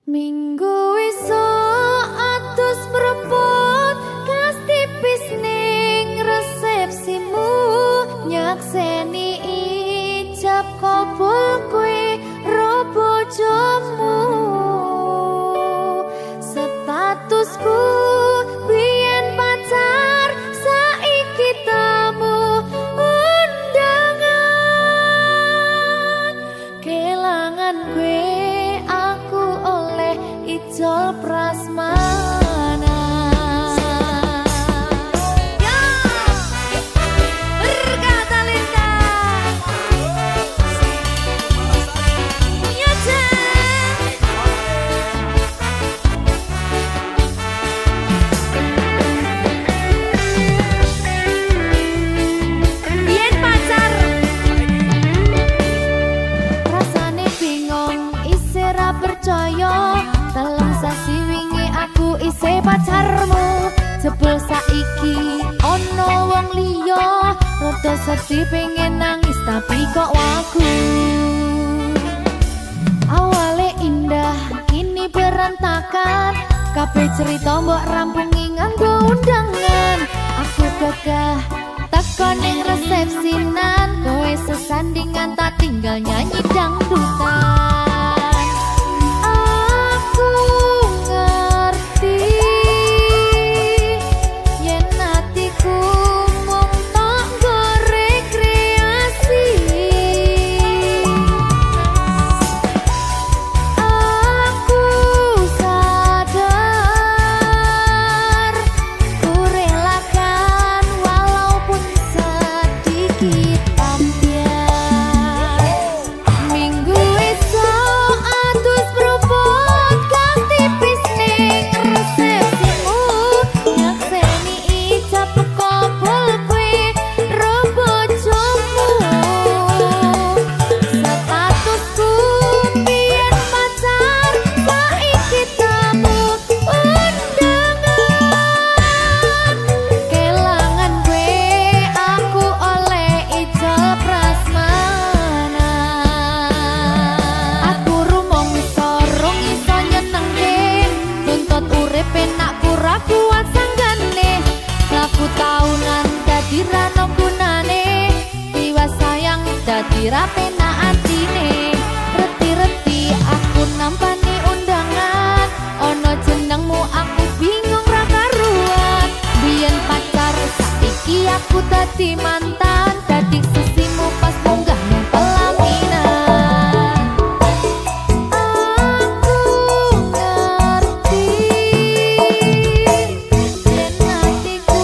Minggu esuk atus mrepot kas tipis ning resepsimu nyakseni ijab kabul kowe ro bojomu statusku biyen pacar saiki tamu undangan kelangan kowe aku oleh ijol prasmanan. Ya, berkata Linda. Ya, biyen pacar rasane bingung isih ra percaya telung sasi wingi aku isih pacarmu jebul saiki ono wong liya rada sedih pengen nangis tapi kok wagu awale indah kini berantakan kabeh cerita mbok rampungi nganggo undangan aku gagah teko ning resepsinan kowe sesandingan tak tinggal nyanyi dangdutan aku ngerti yen atiku mung tok nggo rekreasi aku sadar ku relakan walaupun sedikit ambiar minggu esok atus propot kang tipis ning resepsimu nyakseni ijab kabul kowe ro bojomu statusku biyen pacar saiki tamu undangan kelangan kowe aku oleh ijol prasmanan aku rumong sorong iso nyenengke tuntut urip enak kurang kuat sanggane laku taunan dadi rano gunane tiwas sayang dadi ra penak atine reti-reti aku nampani undangan ono jenengmu aku bingung ra karuan biyen pacar saiki aku dadi mantan dadi sesimu pas munggah nang pelaminan aku ngerti yen atiku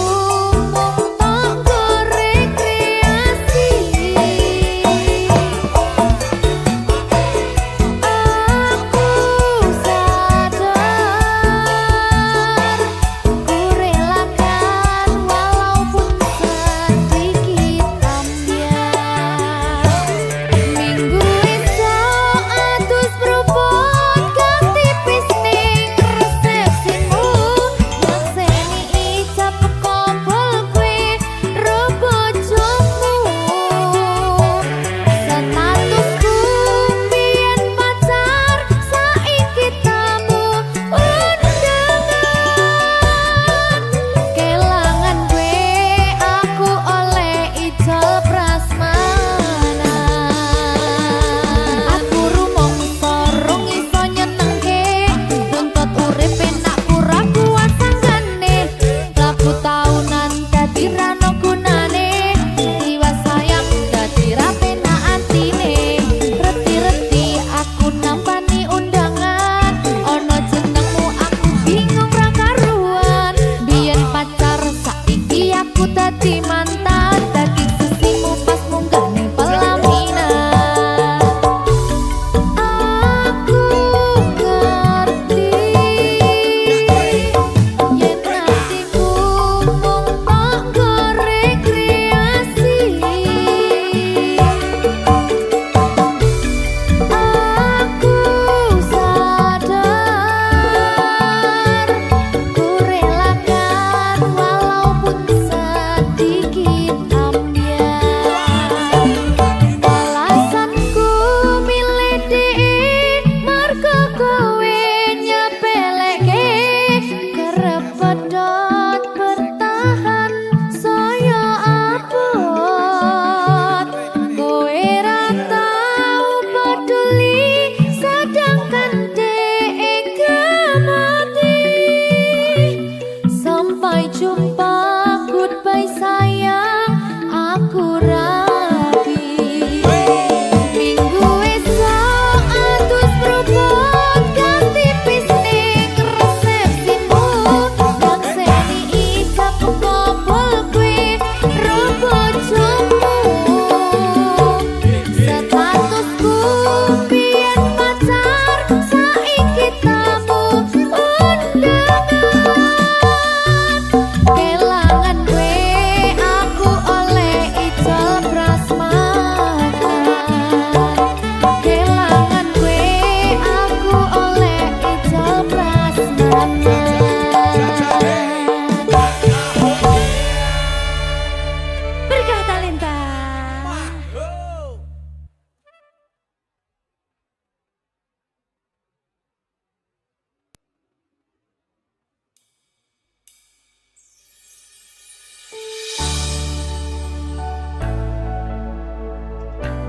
mung tok nggo rekreasi aku sadar ku relakan walaupun sedikit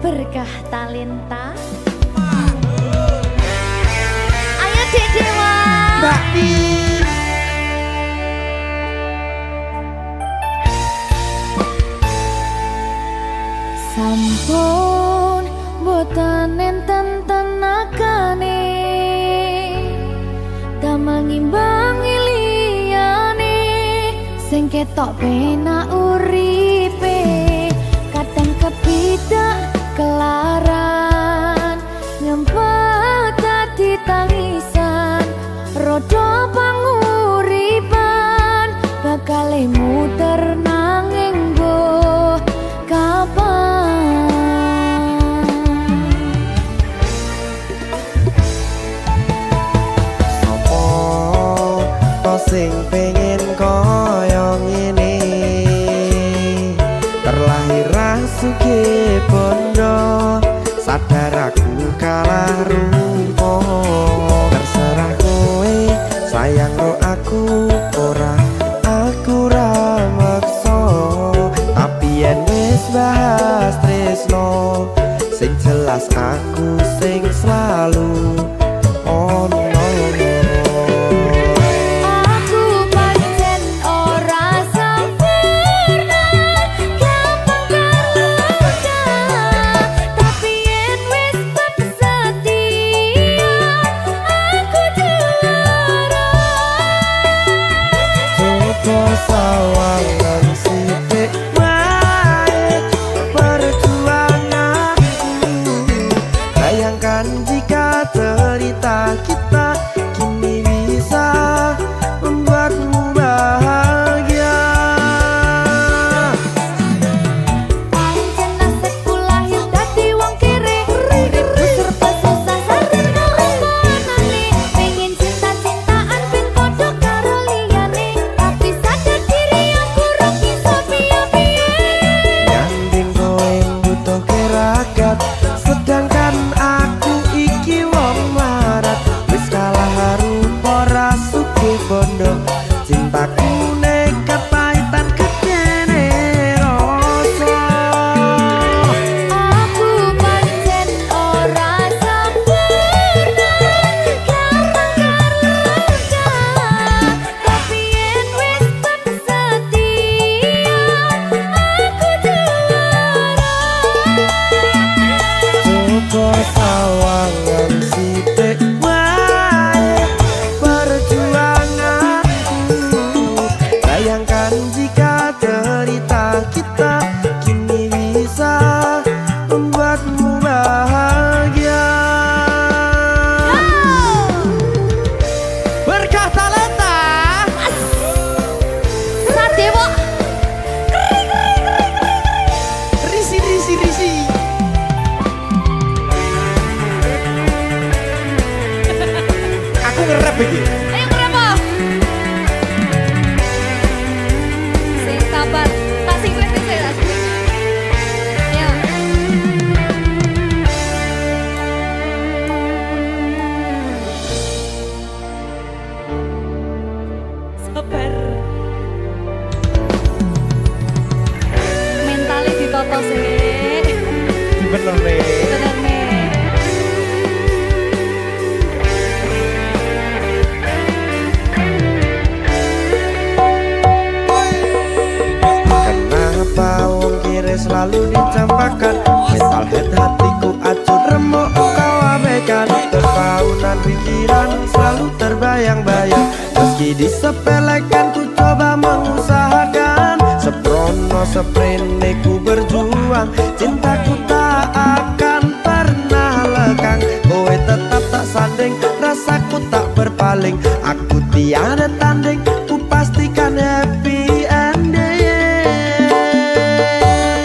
Berkah talenta. Ayo Dek Dewa. Mbak Pi. Sampun boten enten tenagane damang imbangi liyane sing ketok penak uripe kadang kepidak kelaran ngempet dadi tangisan rodo panguripan bakal muter nanging mbuh kapan Sopo to sing pengen koyo ngene terlahir sugih bondo sadar aku kalah rupa terserah kowe sayang ro aku ora aku ra maksa tapi yen wis bahas tresno sing jelas aku sing selalu ono sawangan sithik wae perjuanganku bayangkan jika cerita kita kini bisa membuatmu bahagia pancen nasibku lahir dadi wong kere uripku serba susah sadar keomponane pengen cinta-cintaan ben padha karo liyane tapi sadar diri aku ora bisa piye-piye nyanding kowe butuh keragat sedangkan aku iki wong marat wis kalah rupa ra sugih bondo cintaku nekat pahitan kedene rasa aku pancen ora sempurna gampang tapi yen wis setia aku juara coba sawangan sithik wae perjuanganku bayangkan jika cerita kita kini bisa membuatmu bahagia berkah talenta Sadewo risi aku ngerap iki ayo kenapa sing sabar tak sing kowe sing ya sabar mentale ditoto sih bener nih tenang nih kenapa wong kiri selalu dicampakkan. Metalhead hatiku acur remuk kau abaikan. Terpaunan pikiran selalu terbayang-bayang. Meski disepelekan ku coba mengusahakan. Seprono seprene ku berjuang. Cintaku tak akan pernah lekang. Kowe tetap tak sanding, rasaku tak berpaling. Aku tiada tanding, ku pastikan happy ending.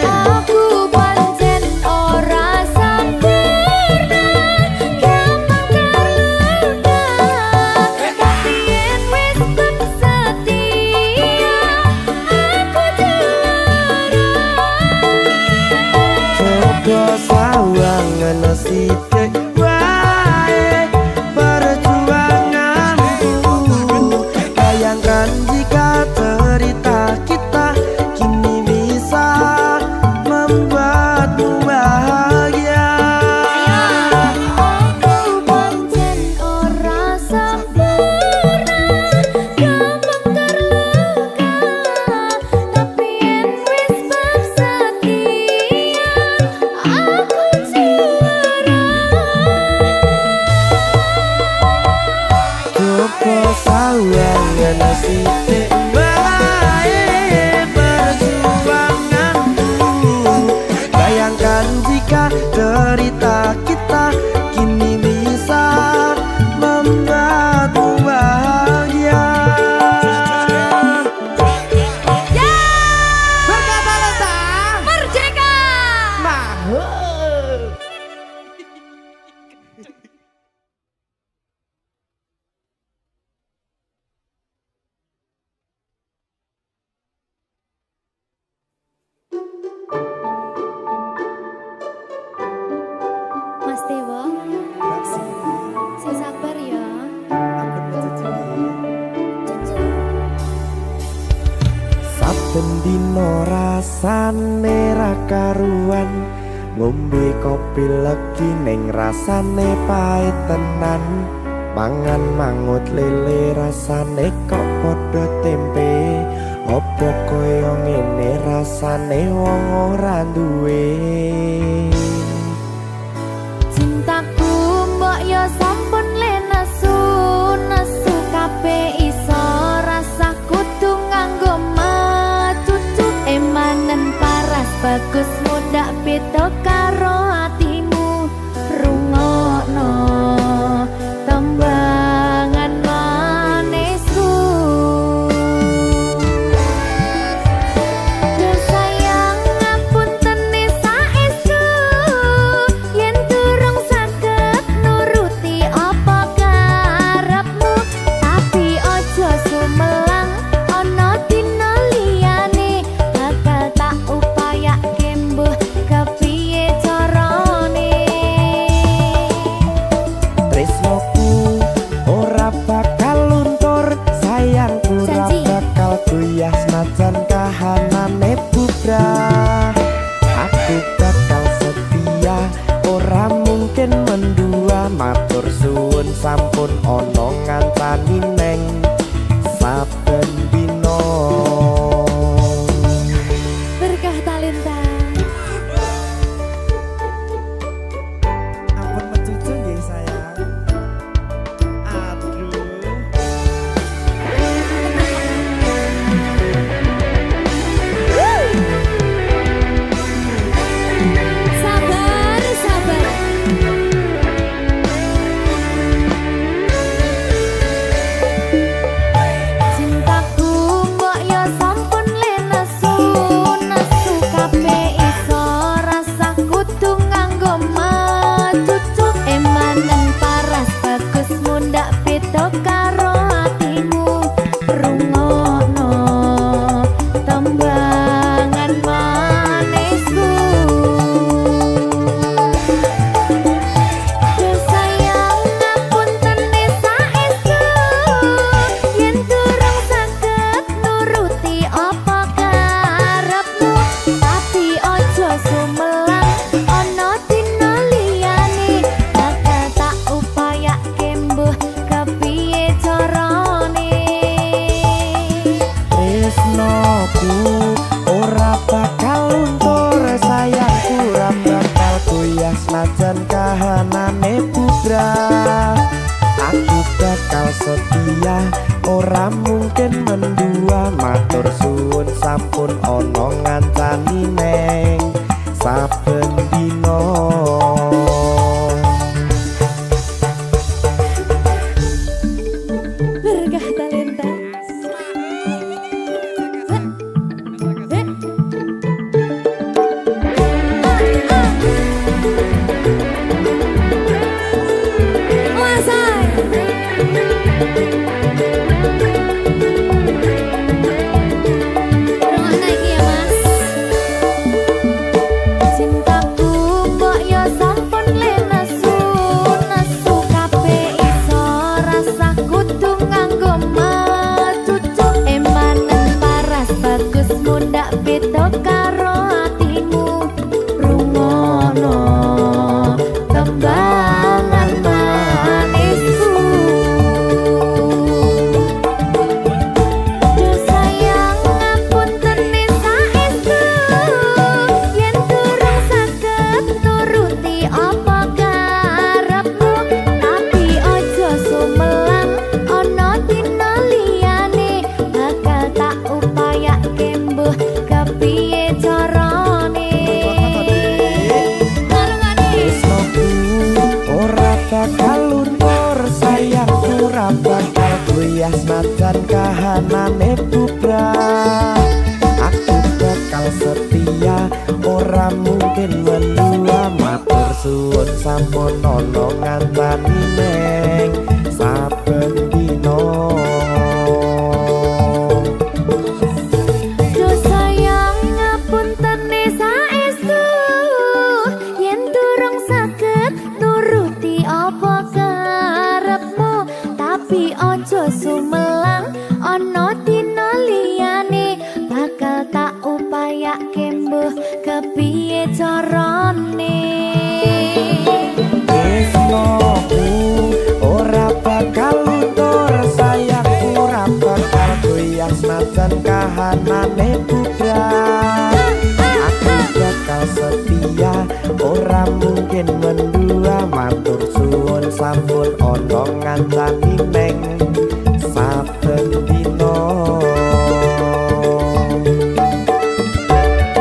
Aku pancen ora sempurna, gampang terluka. Tapi yen wis bersedia, aku juara. Coba sawangan sithik wae perjuanganku. Bayangkan jika cerita kita kini bisa membuatmu bahagia. Aku pancen ora sempurna, gampang terluka. Tapi yen wis bersedia, aku juara. Coba sawangan sithik wae perjuanganku. Bayangkan jika cerita kita kini bisa membuatmu bahagia. Berkata Lenta. Merdeka! Mahal. Mas Dewa, sing sabar ya. Cucu. Saben dino rasane ra karuan. Ngombe kopi legi ning rasane pahit tenan. Mangan mangut lele rasane kok padha tempe. Opo koyo ngene rasane wong ora duwe. Cintaku mbok yo sampun le nesu, nesu kabeh iso rasah kudu nganggo macucu. Emanen paras bagus mudak beda karo atimu. Rungokno tembangan manisku. Duh sayang ngapunten saestu, yen durung saged nuruti apa karepmu. Tapi ojo sumelang, ana dina liyane bakal tak upayake mbuh kepiye carane. goyah najan kahanane bubrah. Aku bakal setia ora mungkin mendua. Matur suwun sampun ana ngantani neng saben dina. Sumelang ana dina liyane bakal tak upayake mbuh kepiye carane. Tresnoku ora bakal luntur, sayangku ora bakal goyah najan kahanane bubrah. Aku bakal setia ora mungkin mendua. Matur suwun sampun ana ngancani neng saben dina.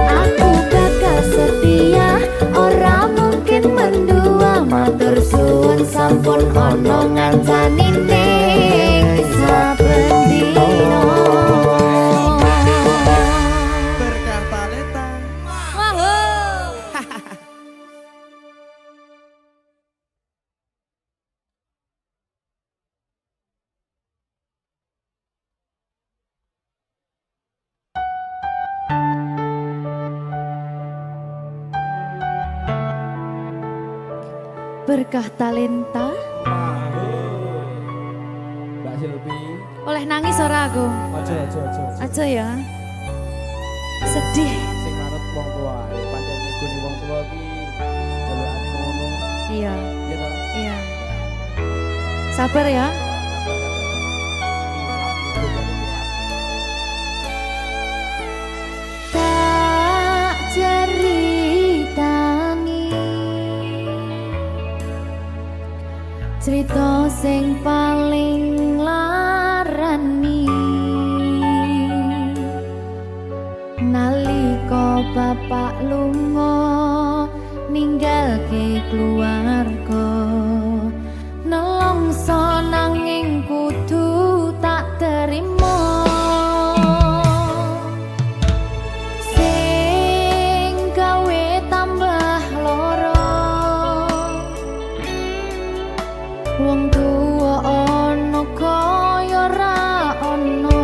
Aku bakal setia ora mungkin mendua. Matur suwun sampun ana ngancani ning saben dina. Berkah talenta. Berkah talenta. Mbak Silvi. Oleh nangis ora aku? Aja. Aja ya. Sedih. Sing manut wong tua, pancen ngikuni wong tua ki jalukane ngono. Iya, Ya toh. iya. Sabar ya. Tak ceritani cerita sing paling larani nalika bapak lunga ninggalke keluarga nelongso nanging kudu tak terima sing gawe tambah loro wong tuwa ana kaya ra ana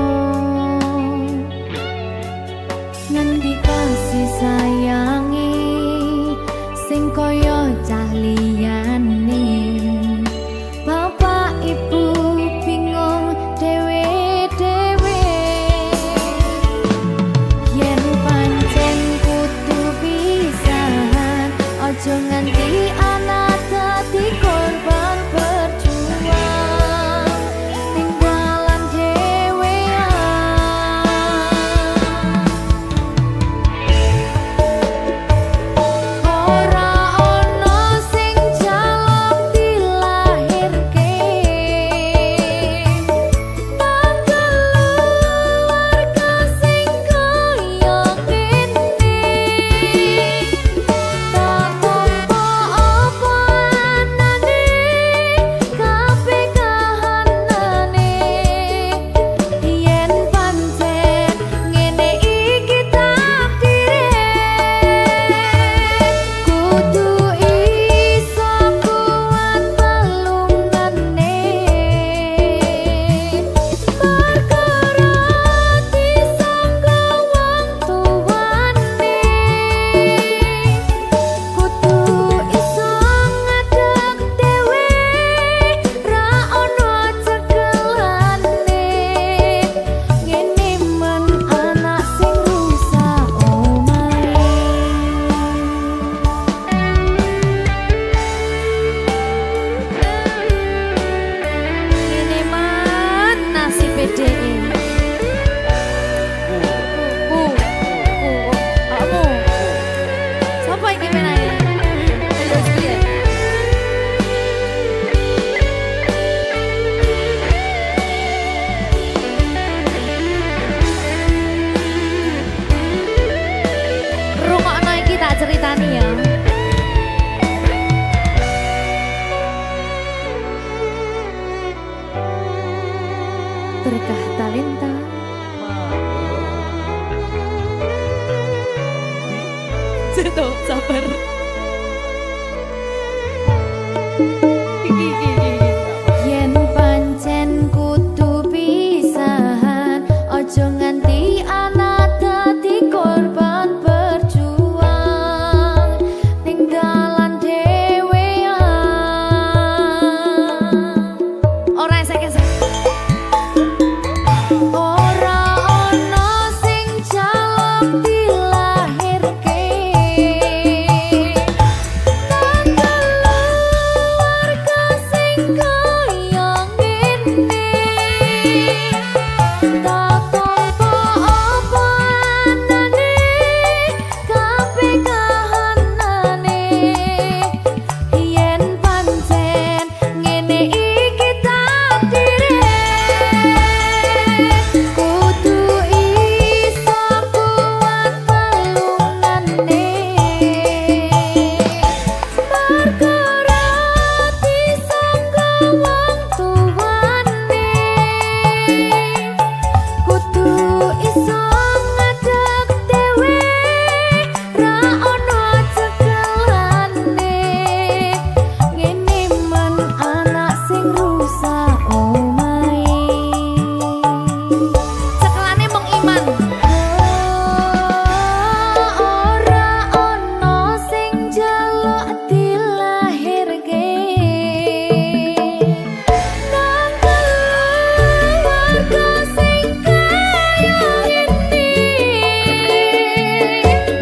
ngendi kasih sayangi sing kaya cah liyane bapak ibu bingung dhewe-dhewe yen pancen kudu pisahan aja nganti anak dadi korban berjuang tinggalan dhewean ora ana sing jaluk dilahirke nang keluarga sing kaya kene tak tampa apa anane kabeh kahanane yen pancen ngene iki takdire kudu iso kuat pelungane perkara disangka wong tuwane kudu iso ngadeg dhewe ra ono cekelane ngene men anak sing rusak omahe ngene men nasib dhewe kamu sapa iki menane terus piye rungokno iki tak ceritani ya Tuh, sabar. Yen pancen kudu pisahan, ojo nganti ana dadi korban berjuang ning dalan dhewean. Ora esek-esek. Ora ana sing jaluk dilahirke. Keluarga sing kaya ngene. Tak tompo apa anane, kabeh kahanane. Yen pancen ngene iki takdire, kudu iso kuat pelungane. Perkara disangka wong tuwane, kudu iso ngadeg dhewe, ra ono cekelane. Ngene men anak sing rusak omahe. Cekelane mung iman. Ora ono sing njaluk dilahirke. Nang keluarga sing kaya ngene.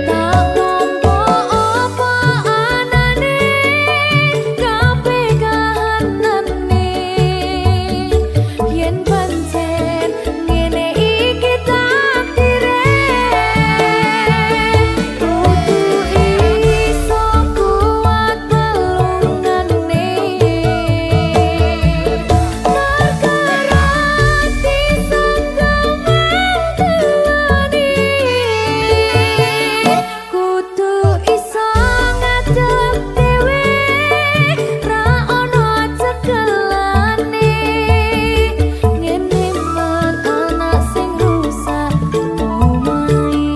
Tak tompo apa anane, kabeh kahanane. Yen pancen ngene iki takdire, kudu iso kuat pelungane. Perkara disangka wong tuwane, kudu iso ngadeg dhewe, ra ono cekelane. Ngene men anak sing rusak omahe.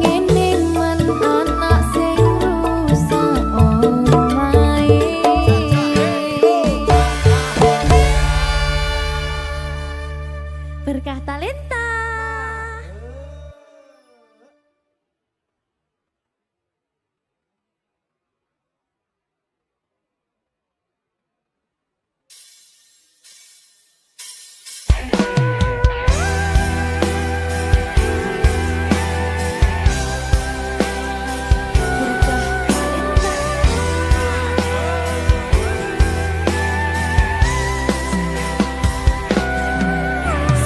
Ngene men anak sing rusak omahe. Berkah talenta.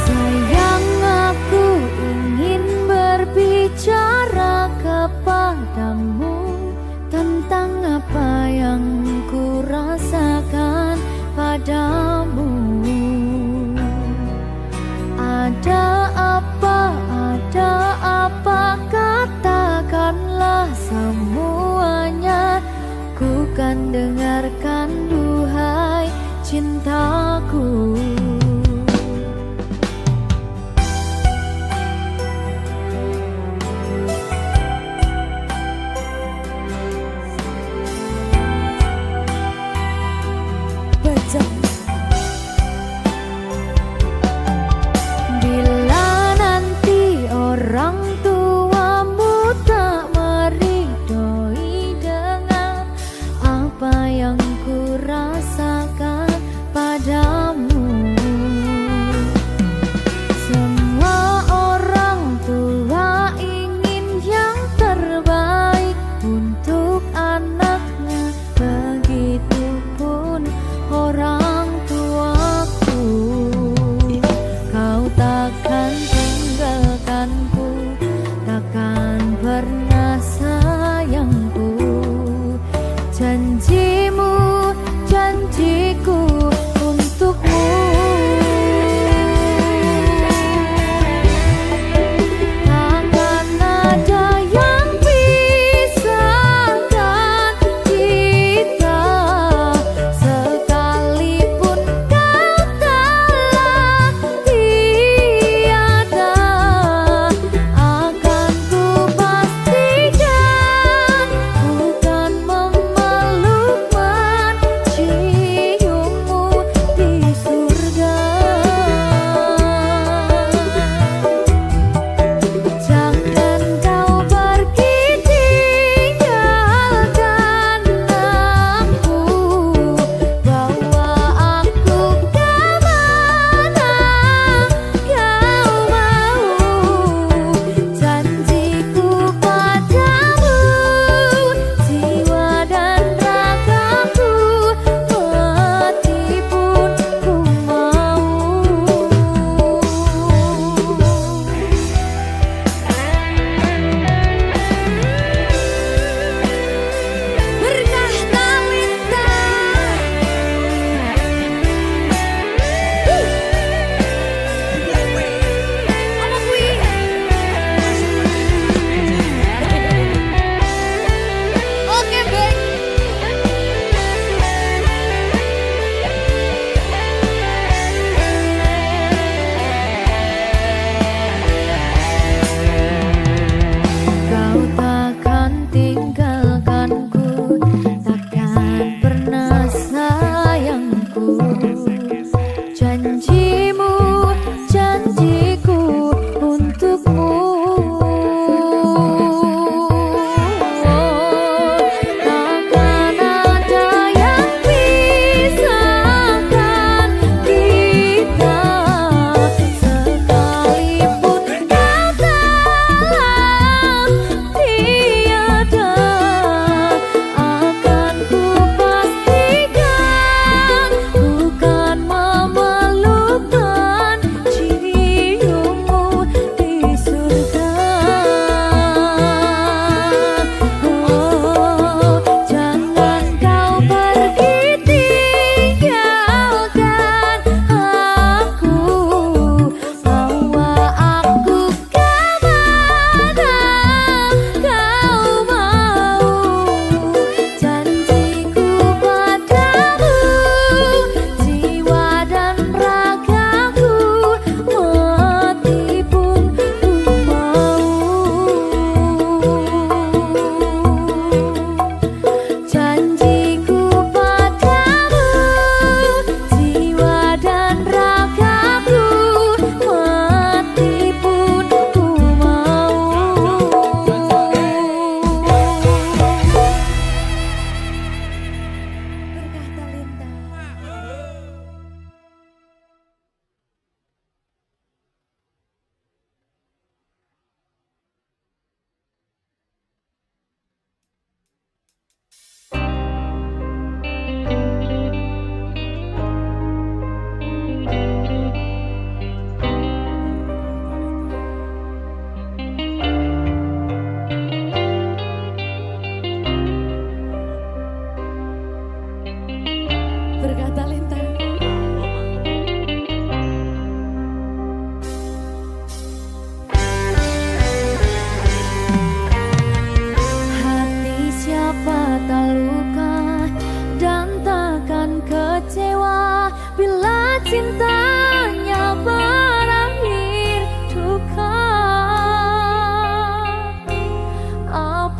Sayang, aku ingin berbicara kepadamu tentang apa yang ku rasakan padamu. Ada apa, katakanlah semuanya. Ku kan dengarkan, duhai cintaku. Bila nanti orang tuamu tak meridhoi dengan apa yang ku rasakan pada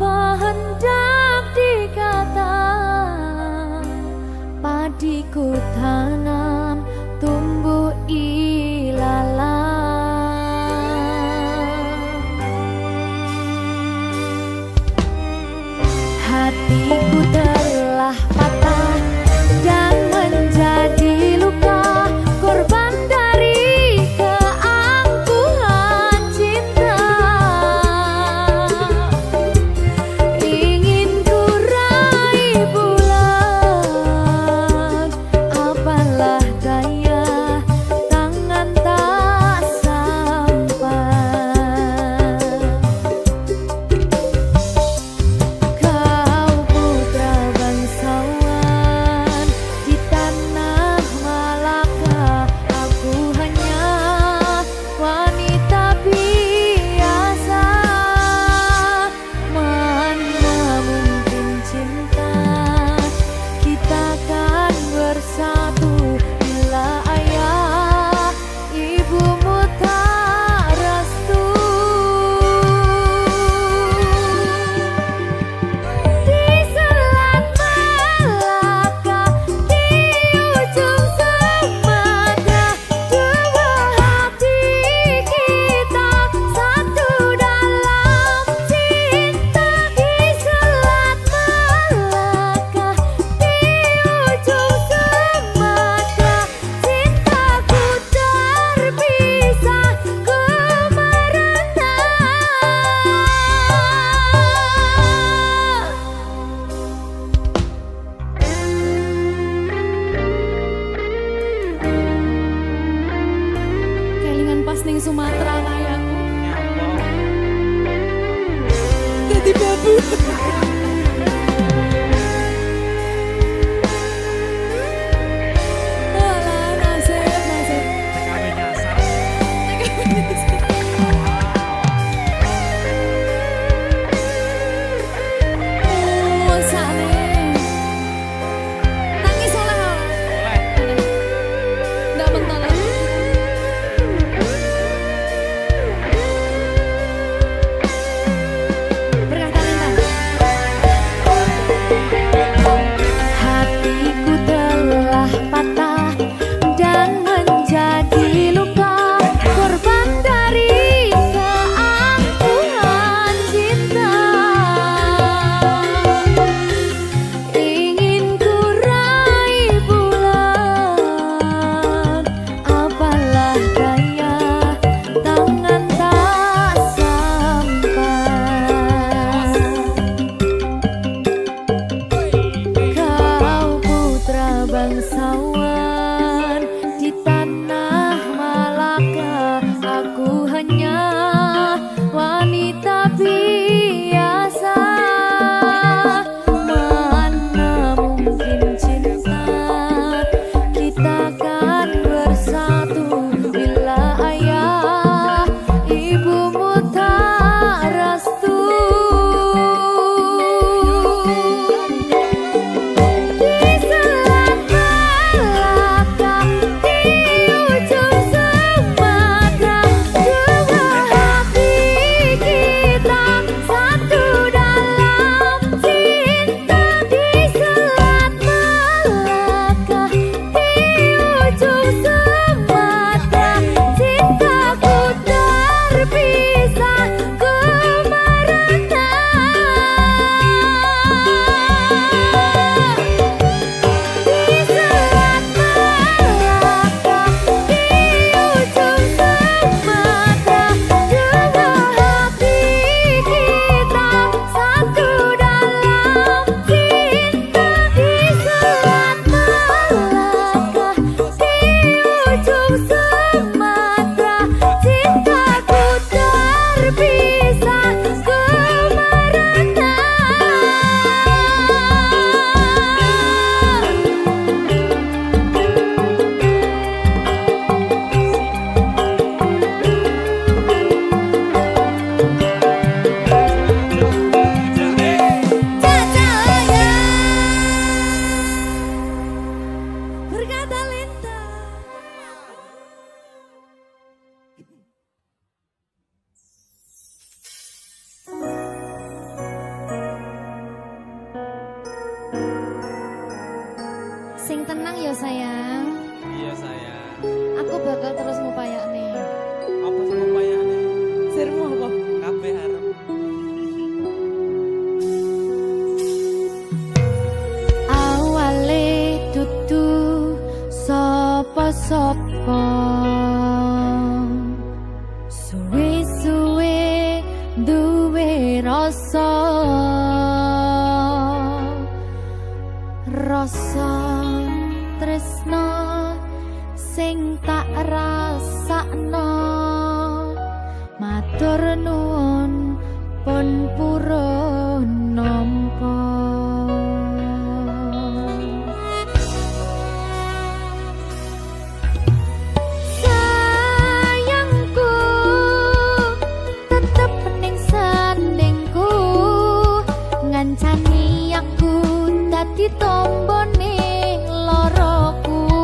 apa hendak dikata, padiku tanam tumbuh ilalang. Hatiku telah patah dan menjadi luka, korban dari keangkuhan cinta. Ingin ku raih bulan, apalah daya, tangan tak sampai. Kau putra bangsawan di tanah Malaka, aku hanya wanita biasa. Mana mungkin cinta kita kan bersatu bila ayah ibumu tak restu. Di selat Malaka, di ujung Sumatera, dua hati kita satu dalam cinta. Di selat Malaka, di ujung Sumatera, cintaku terpisah ku merana. Kelingan pas ning Sumatera kayakku. Jadi babu. Alah, nasib, nasib. Oh, sane. Nangis oleh kau. Nggak bentar lagi. Berkah talenta. rasa tresno sing tak rasakno matur nuwun pun purun nampa sayangku tetep ning sandingku ngancani aku dadi tombone loroku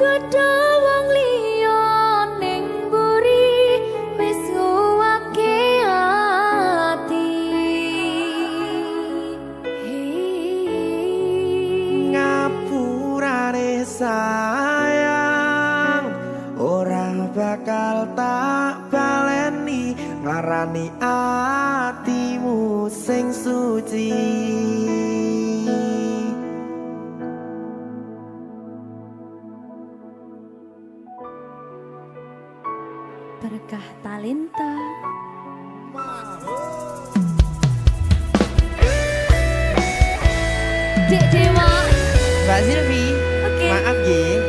Kudu wong liya ning mburi wis nguwake ati. Ngapurane sayang ora bakal tak baleni nglarani atimu sing suci. Berkah talenta. Dek Dewa. Mbak Silvi, Oke. maaf nggih.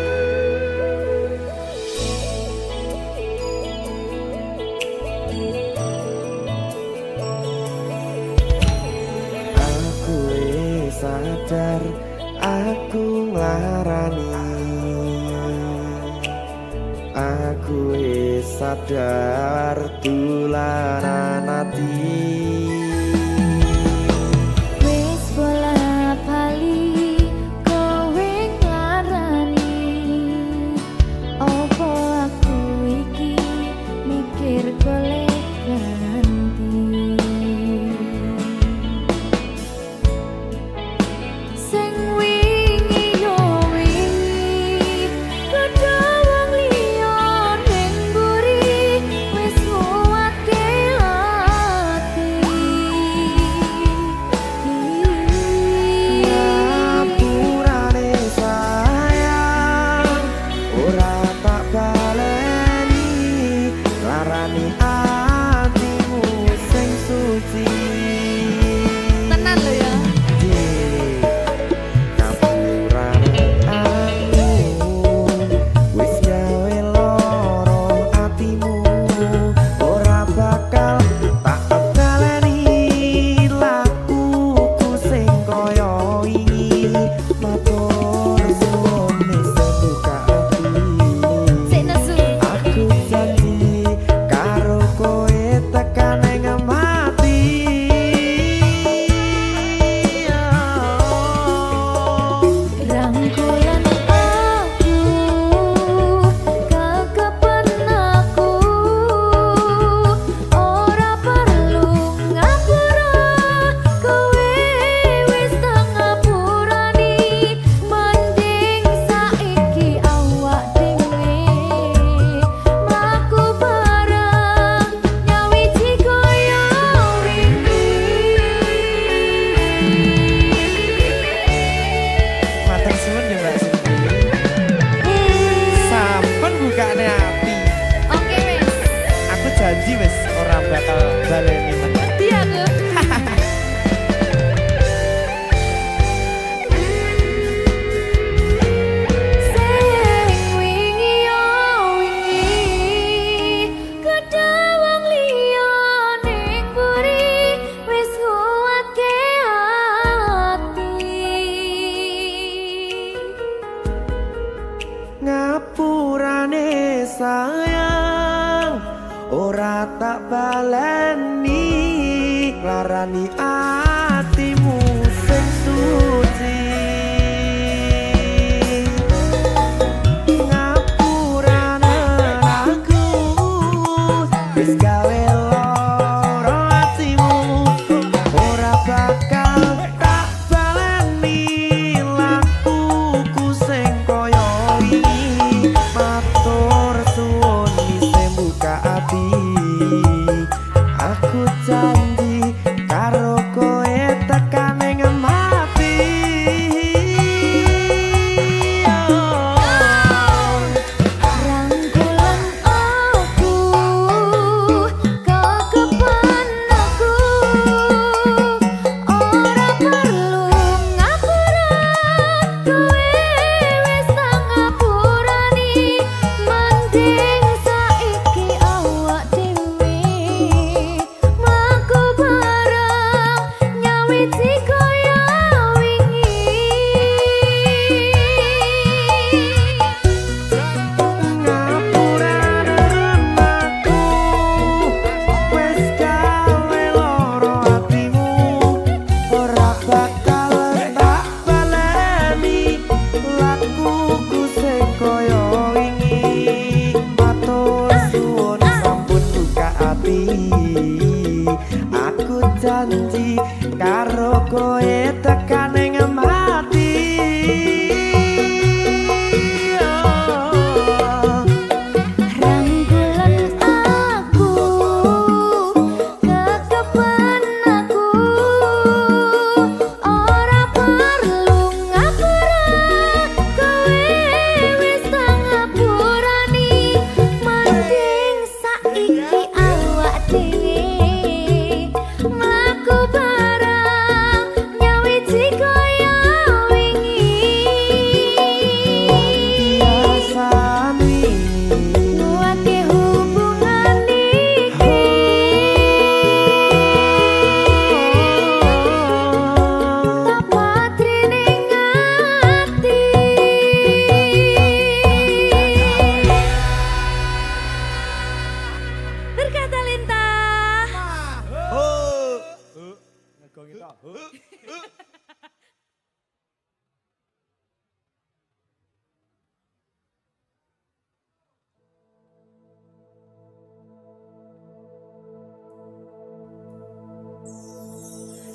Aku wis sadar aku nglarani. Aku wis sadar dolanan ati. Wis bola bali kowe nglarani. Opo aku iki mikir golek ganti. Sing wingi yo wingi kudu wong liya ning mburi wis nguwatke ati. Ngapurane sayang ora tak baleni larani atimu sing suci. Tenan lho ya. Ngapurane aku wis gawe loro atimu ora bakal tak baleni lakuku sing kaya wingi matur suwun wis buka ati. Sik nesu. Aku janji karo kowe tekan ing mati. Rangkulan aku kekepen aku ora perlu ngapura kowe wis tak ngapurani mending saiki awak dhewe mlaku bareng nyawiji koyo wingi. Matur suwun ya Mbak Silvi. Sampun bukane ati. Oke wis. Aku janji wis ora bakal baleni meneh. Dia aku. Sing wingi yo wingi kudu wong liya ning mburi wis nguwatke ati. Ngapurane sayang ora tak baleni larani atimu sing suci. Ngapurane aku wis gawe loro atimu ora bakal tak baleni lakuku sing kaya wingi matur suwun wis buka ati. Aku janji karo kowe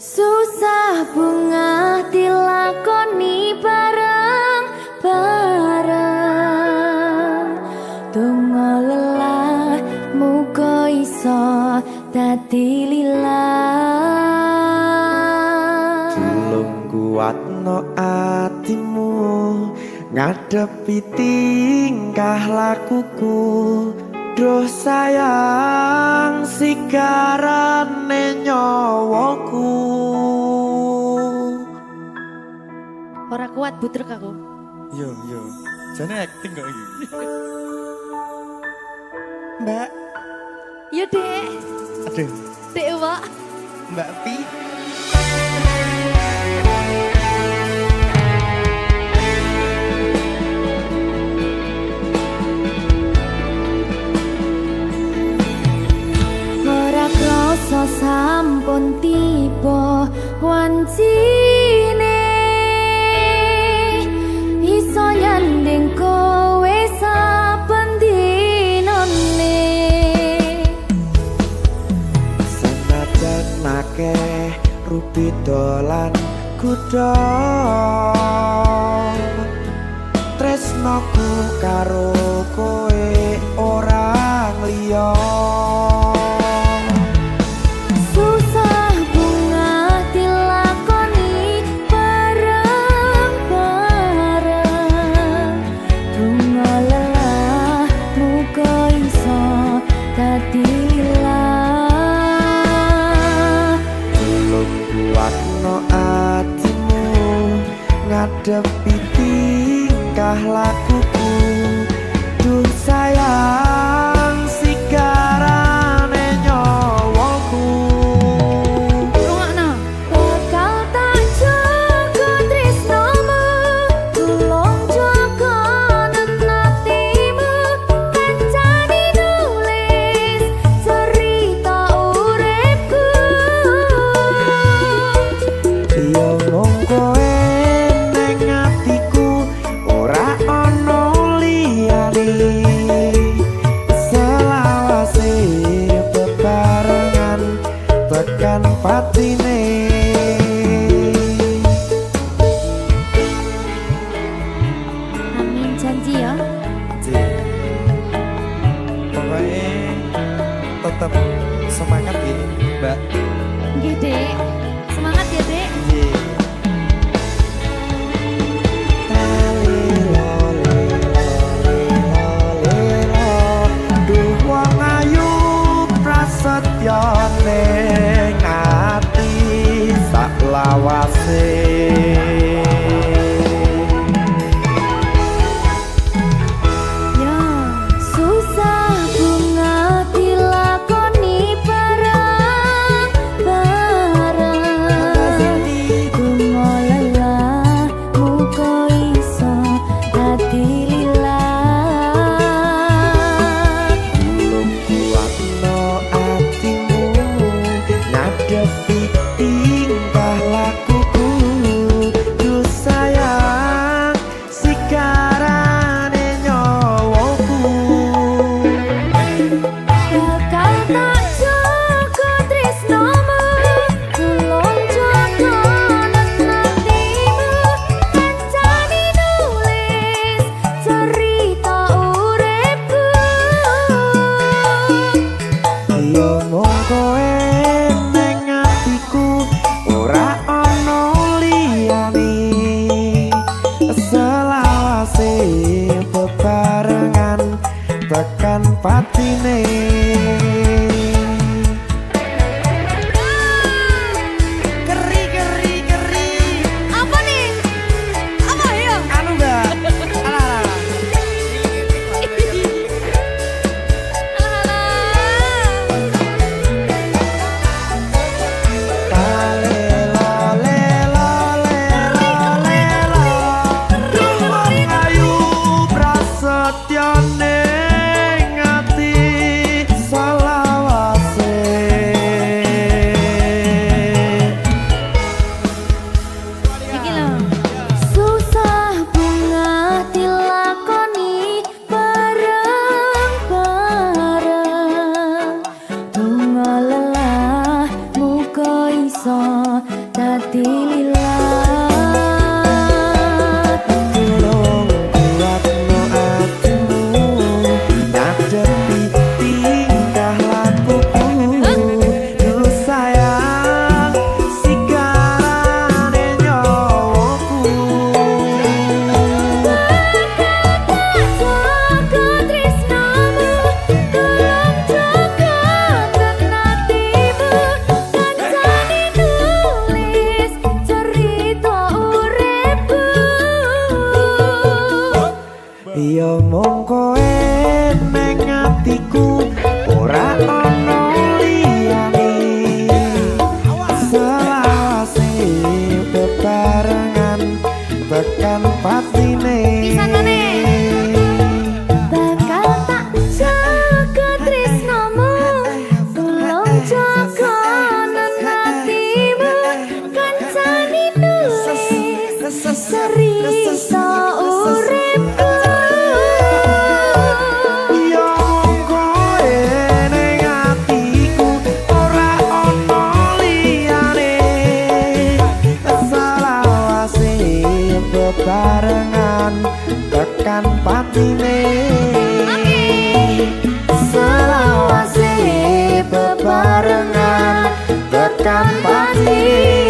Susah bunga dilakoni bareng-bareng. Donga lelah muga iso dadi lillah. Tulung kuatno atimu ngadepi tingkah lakuku. Duh sayang sigarane nyawaku. Ora kuat butrek aku. Yo, jane acting kok iki. Mbak, Yo Dek. aduh, Dek Wak. Mbak Pi. Ora krasa sampun tiba wancine iso nyanding kowe saben dinane. Senajan akeh rupi dolan kuda, tresnoku karo kowe ora liya. Susah bunga dilakoni bareng-bareng. Donga lelah muga iso dadi lillah. Tulung kuatno atimu ngadepi tingkah lakuku. Duh sayang sigarane nyawaku. Rungokno. Bakal tak jaga tresnomu, tulung jaga nenatimu. Kancane nulis cerita uripku. Yo mung kowe ning atiku, ora ono liyane. Selawase bebarengan tekan patine. Amin janji ya. Pokoknya tetap semangat ya, Mbak. Nggih, Dek. Semangat ya, Dek. Duh wong ayu prasetyo ning ati sak lawase. Ya, susah bunga dilakoni bareng-bareng. Donga lelah muga iso dadi lillah. Tulung kuatno atimu ngadepi tingkah lakuku. Duh sayang sigarane nyawaku. Bakal tak jaga tresnomu, tulung jaga nenatimu. Kancane nulis cerita uripku. Yo mung kowe ning atiku, ora ono liyane. Selawase bebarengan tekan patine. Keri. Apa nih? Apa ya? Anu Mbak. Alah. Duh wong ayu prasetyo ning ati selawase. Iki lho. Susah bunga dilakoni bareng-bareng. Donga lelah muga iso mung kowe ning atiku ora ono liyane selawase bebarengan tekan patine bakal tak jaga tresnomu tulung jaga hatimu kancani nulis cerita uripku ya mung kowe ning atiku ora ono liyane selawase bebarengan tekan patine selawase bebarengan tekan patine.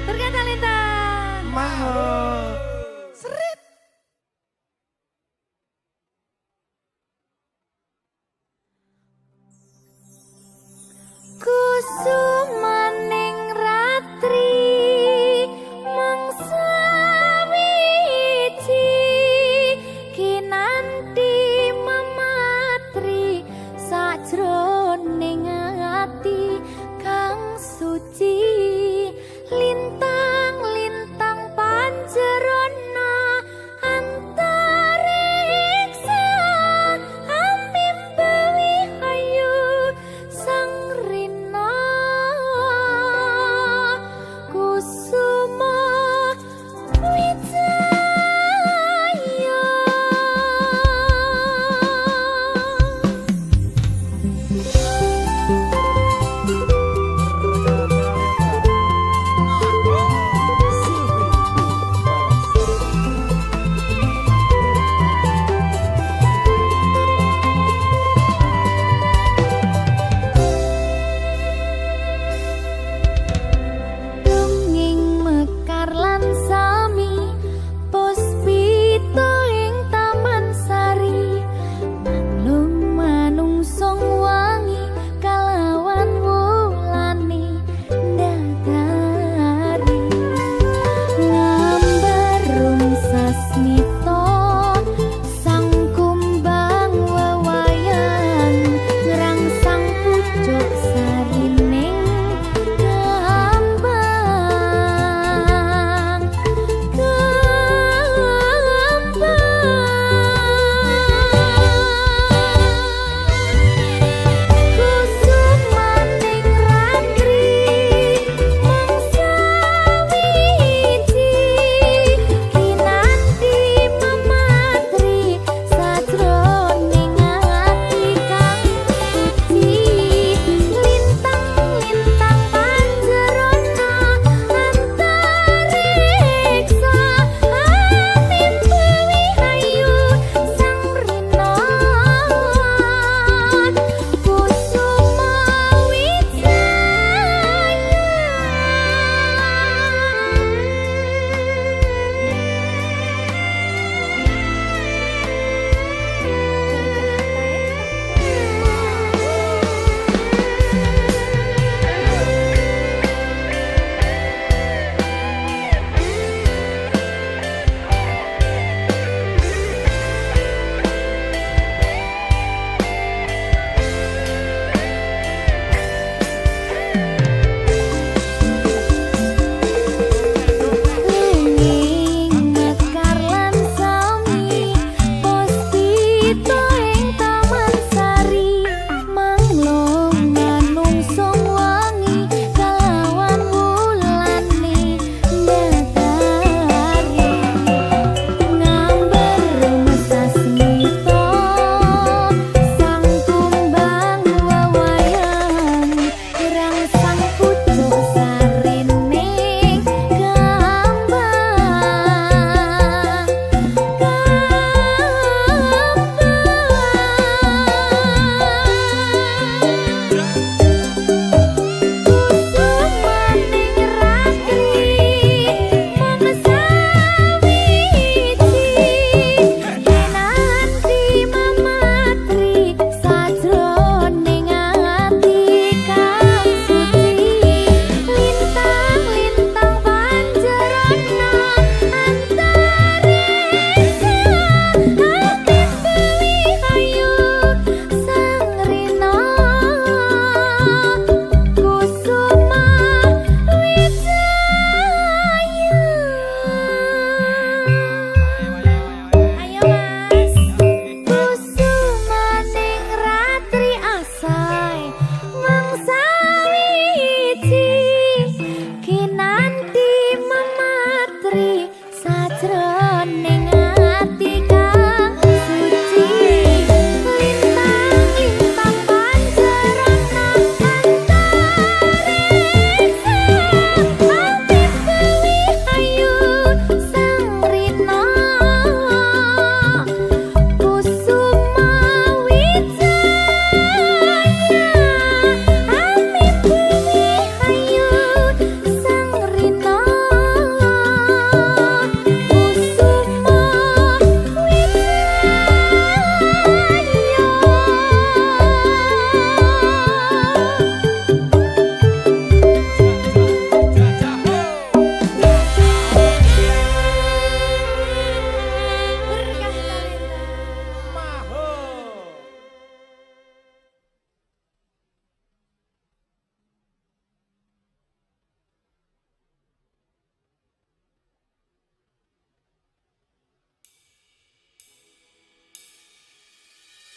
Berkata Lintang kusumaning ratri mangsa wiji kinanti mematri sajroning ati kang suci lintang-lintang panjeron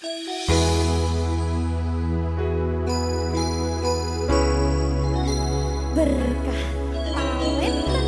Berkah talenta.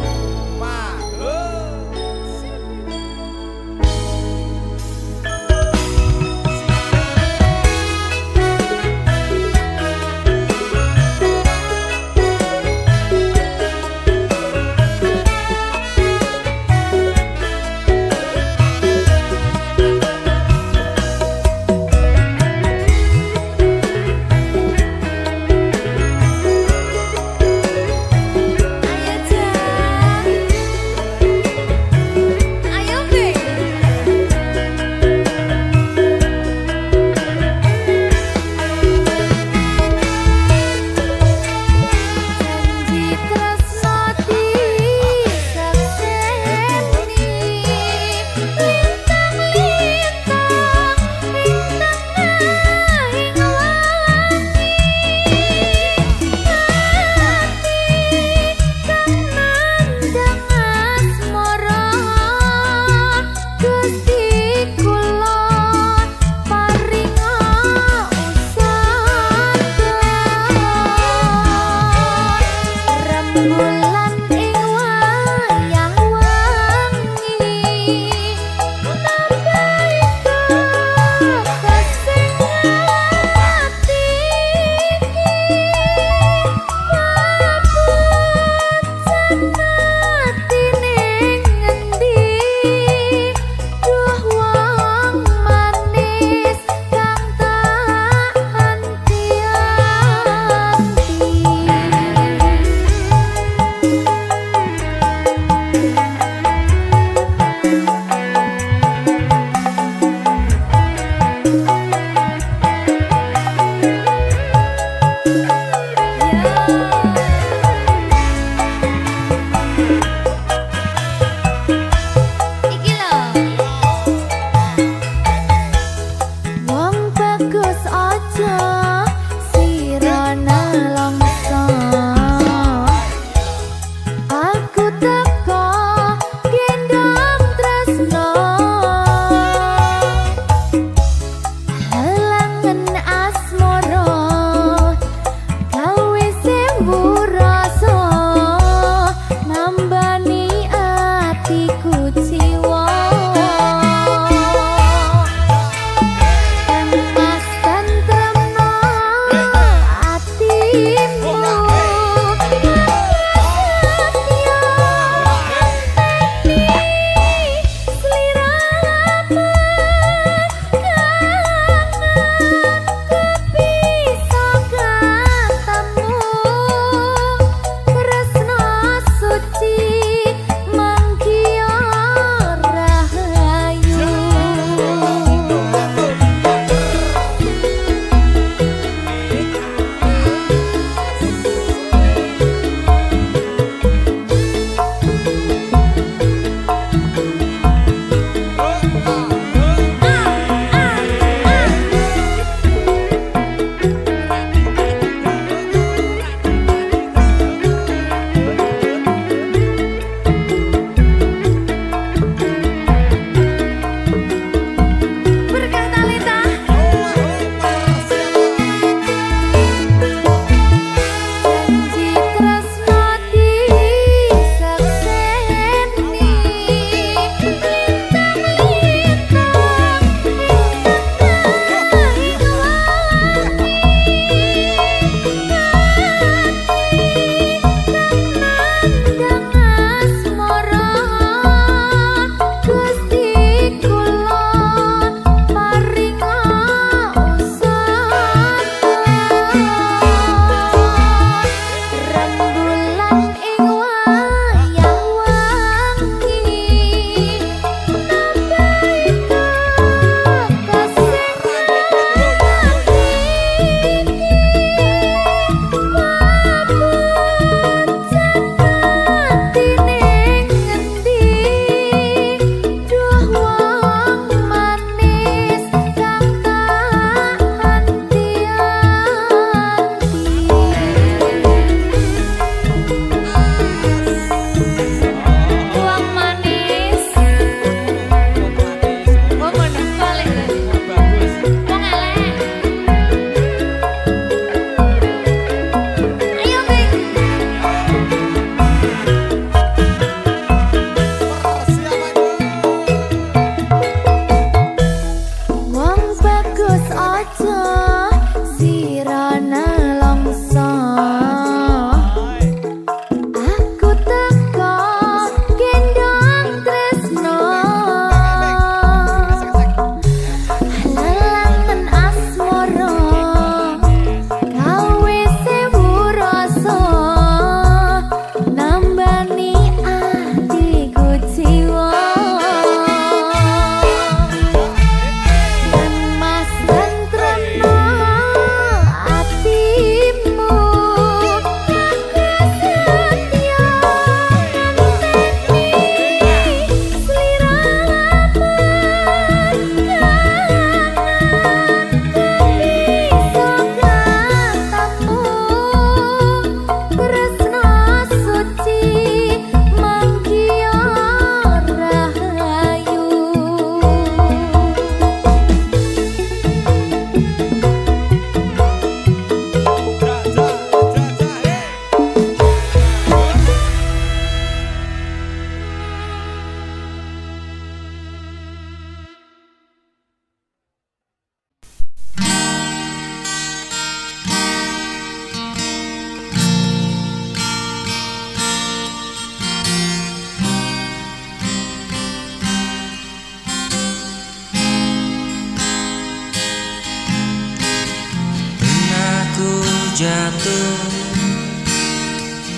jatuh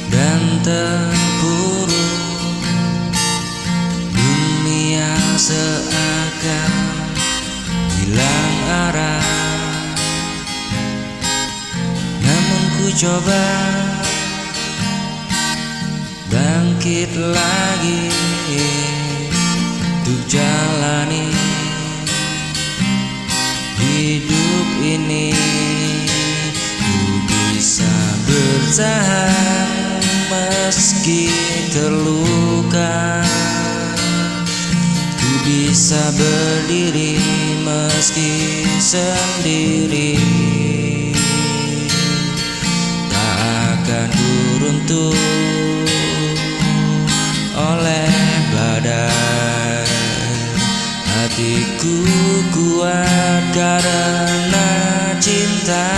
dan terpuruk. Dunia seakan hilang arah, namun ku coba bangkit lagi untuk jalani hidup ini. Ku bisa bertahan meski terluka, ku bisa berdiri meski sendiri. Tak akan ku runtuh oleh badai, hatiku kuat karena cinta.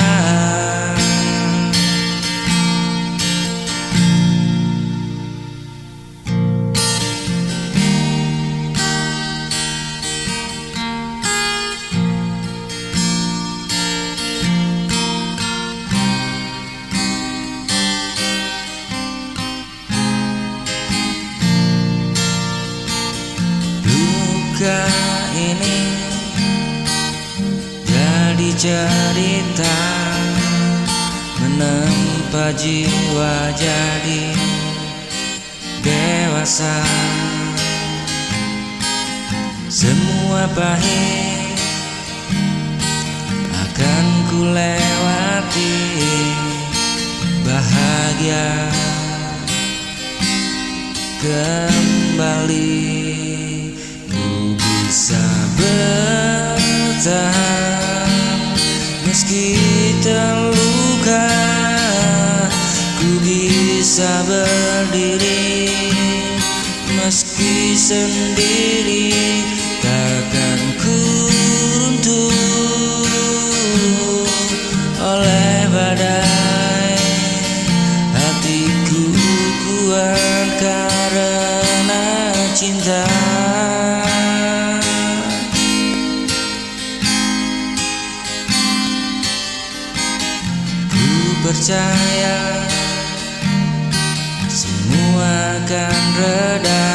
Luka ini jadi cerita, menempa jiwa jadi dewasa. Semua pahit akan ku lewati, bahagia kembali. Bisa bertahan meski terluka, ku bisa berdiri meski sendiri. Takkan ku runtuh oleh badai, hatiku kuat karena cinta. Percaya semua akan reda,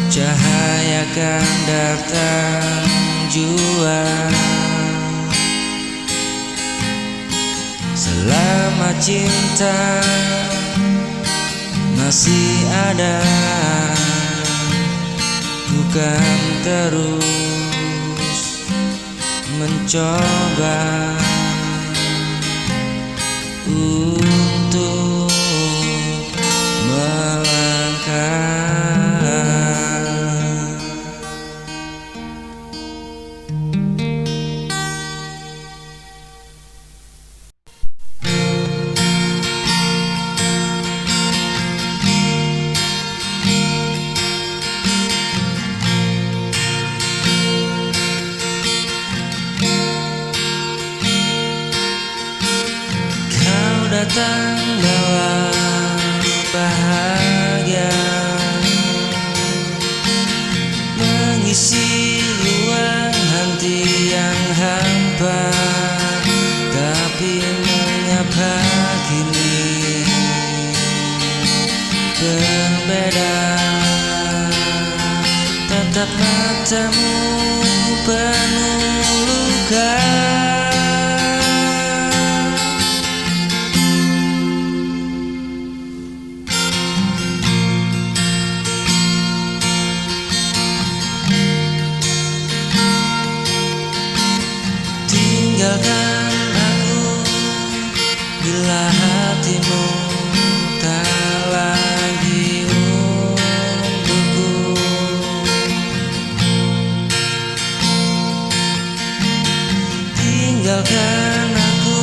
cahaya akan datang jua. Selama cinta masih ada, ku kan terus mencoba untuk melangkah. Datang bawa bahagia, mengisi ruang hati yang hampa. Tapi mengapa kini berbeda? Tatap matamu penuh luka. Tinggalkan aku bila hatimu tak lagi untukku. Tinggalkan aku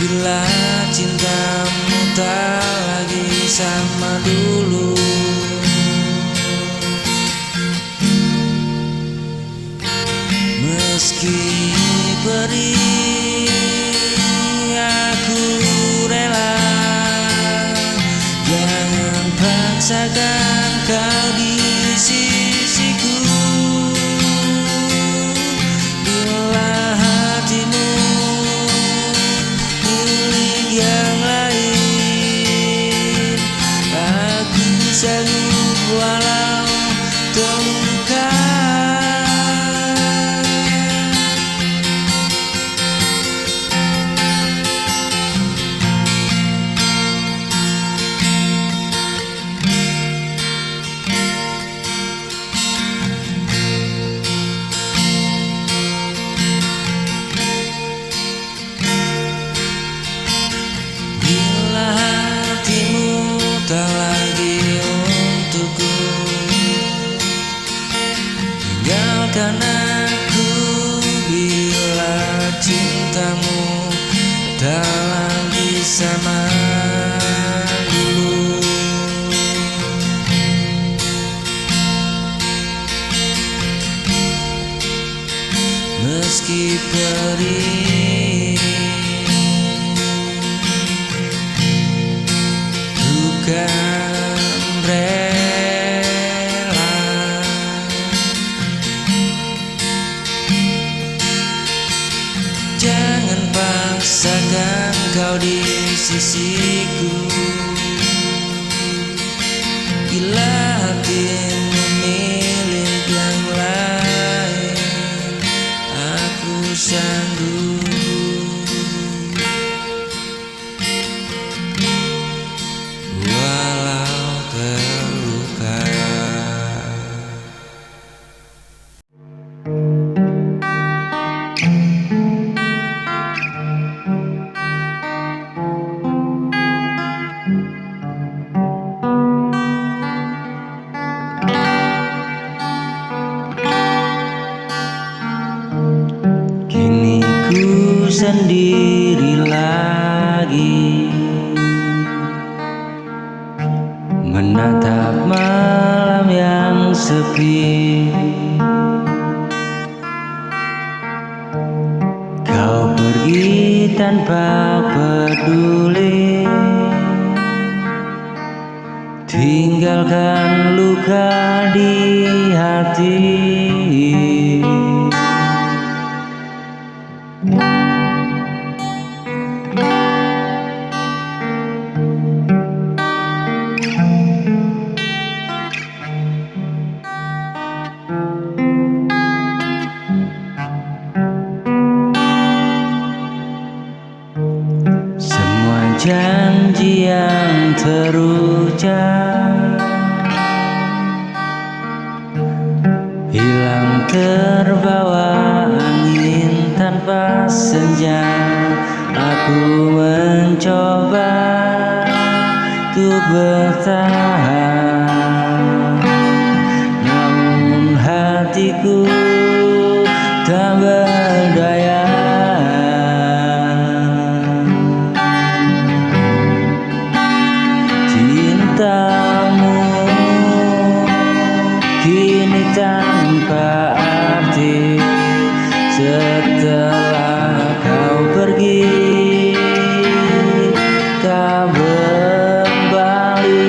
bila cintamu tak lagi sama dulu. Meski perih aku rela, jangan paksakan kau di sisiku. Bila hatimu sanggup walau terluka. Bila hatimu tak lagi untukku, tinggalkan aku. Bila cintamu tak lagi sama dulu, meski perih bukan rela. Jangan paksakan kau di sisiku. Bila hati memilih yang lain, aku sanggup. Walau terluka. Kini ku sendiri lagi, menatap malam yang sepi. Kau pergi tanpa peduli, tinggalkan luka di hati. Semua janji yang terucap hilang terbawa angin tanpa senja. Aku mencoba untuk bertahan, namun hatiku tak berdaya. Cintamu kini tanpa arti setelah kau pergi, tak kembali.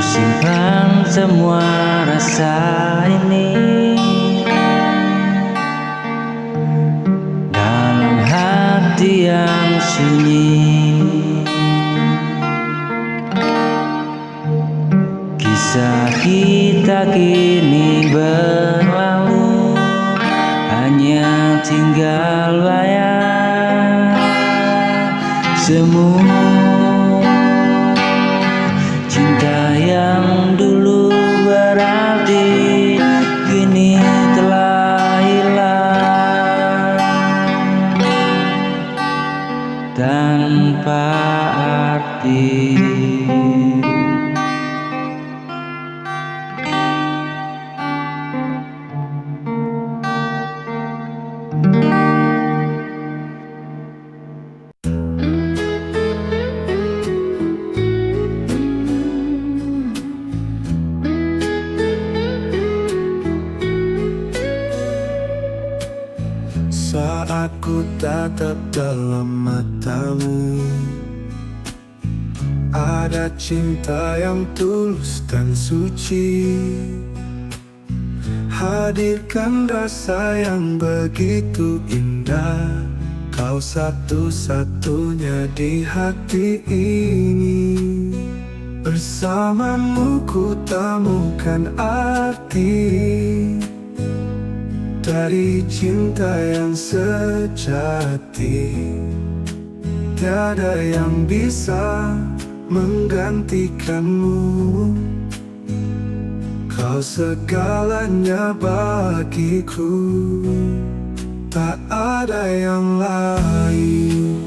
Simpan semua rasa ini dalam hati yang sunyi. Kisah kita kini berlalu, hanya tinggal bayang semua cinta yang dulu berarti kini telah hilang tanpa arti. Saat ku tatap dalam matamu. Ada cinta yang tulus dan suci, hadirkan rasa yang begitu indah. Kau satu-satunya di hati ini. Bersamamu ku temukan arti dari cinta yang sejati. Tiada yang bisa menggantikanmu. Kau segalanya bagiku. Tak ada yang lain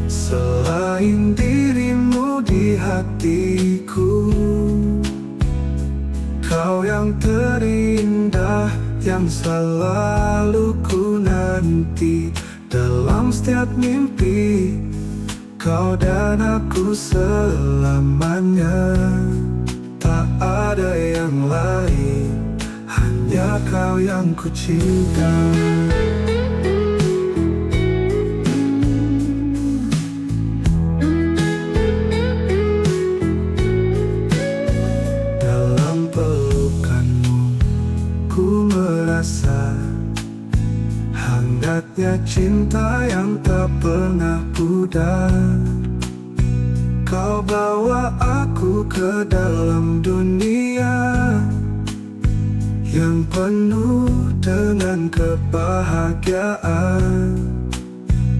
selain dirimu di hatiku. Kau yang terindah, yang selalu ku nanti dalam setiap mimpi. Kau dan aku selamanya. Tak ada yang lain, hanya kau yang ku cinta. Dalam pelukanmu ku merasa hangatnya cinta yang tak pernah pudar. Kau bawa aku ke dalam dunia yang penuh dengan kebahagiaan.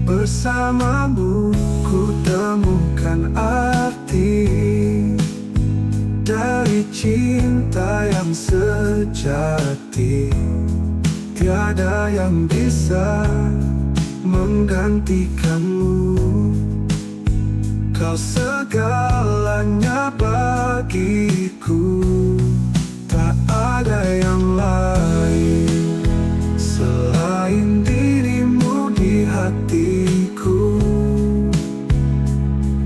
Bersamamu ku temukan arti dari cinta yang sejati. Tiada yang bisa menggantikanmu. Kau segalanya bagiku. Tak ada yang lain selain dirimu di hatiku.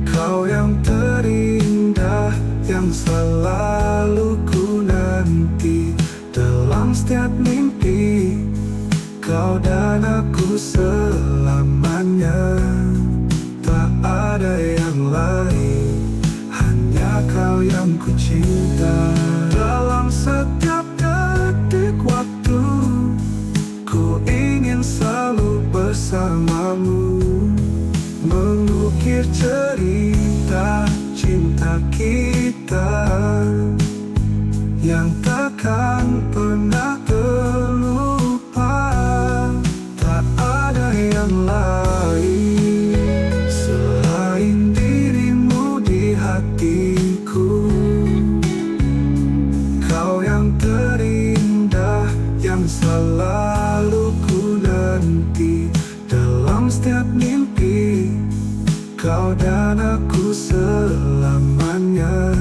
Kau yang terindah, yang selalu ku nanti dalam setiap mimpi. Kau dan aku selamanya. Tak ada yang lain, hanya kau yang ku cinta. Dalam setiap detik waktu, ku ingin selalu bersamamu, mengukir cerita cinta kita yang takkan pernah terlupa. Tak ada yang lain selain dirimu di hatiku. Kau yang terindah, yang selalu ku nanti dalam setiap mimpi. Kau dan aku selamanya.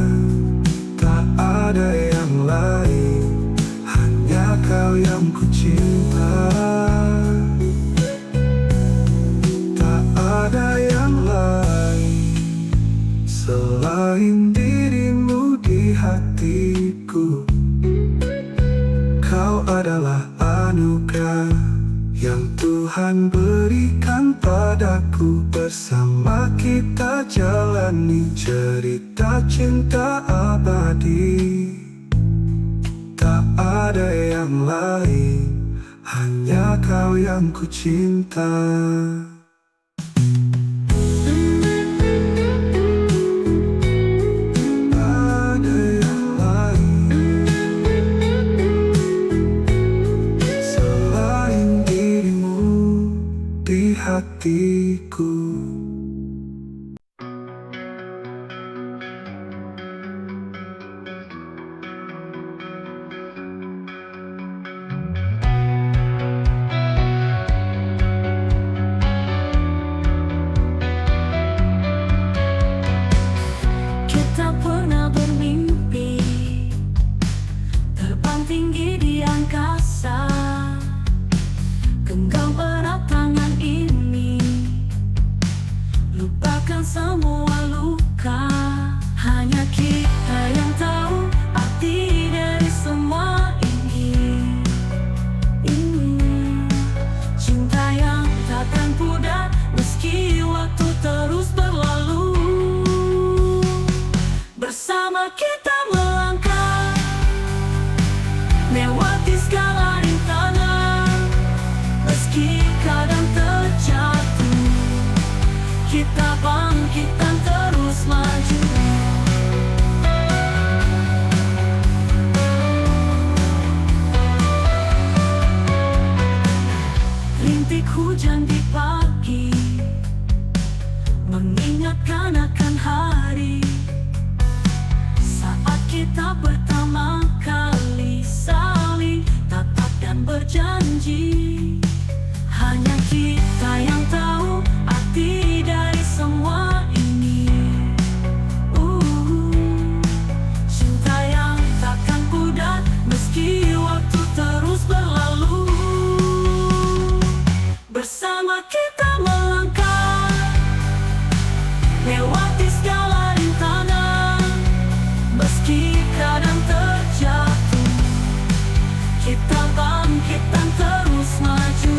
Tak ada yang lain, hanya kau yang ku cinta. Tak ada yang lain selain dirimu di hatiku. Kau adalah anugerah yang Tuhan berikan padaku. Bersama kita jalani cerita cinta abadi. Tak ada yang lain, hanya kau yang ku cinta. Hatiku. Kita pernah bermimpi terbang tinggi di angkasa, genggam erat tangan ini meski waktu terus berlalu. Bersama kita melangkah lewati segala rintangan, meski kadang terjatuh, kita bangkit dan terus maju. Rintik hujan di pagi mengingatkan akan hari saat kita pertama kali saling tatap dan berjanji. Hanya kita yang tahu arti dari semua ini. Cinta yang takkan pudar meski waktu terus berlalu. Bersama kita melangkah lewati segala rintangan, meski kadang terjatuh, kita bangkit dan terus maju.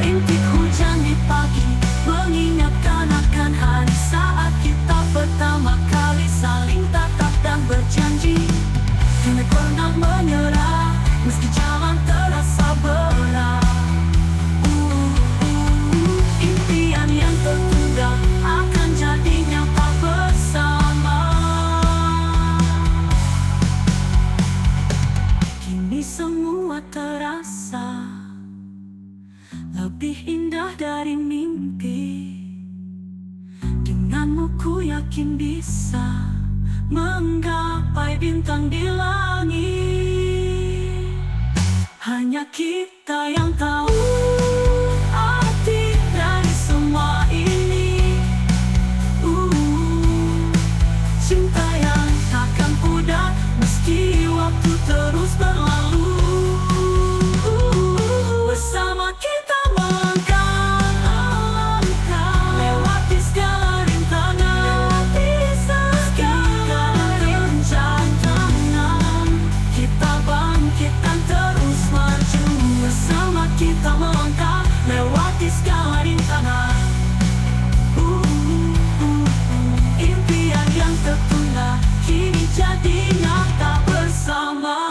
Rintik hujan di pagi mengingatkan akan hari saat kita pertama kali saling tatap dan berjanji. Tidak pernah menyerah meski jalan terasa berat. Impian yang tertunda akan jadi nyata bersama. Kini semua terasa lebih indah dari mimpi. Denganmu ku yakin bisa menggapai bintang di langit. Hanya kita yang tahu arti dari semua ini. Cinta yang takkan pudar meski waktu terus berlalu. Bersama kita melangkah lewati segala rintangan, meski kadang rintangan, kita bangkit dan terus maju. Bersama kita melangkah lewati segala rintangan. Impian yang tertunda kini jadi nyata bersama.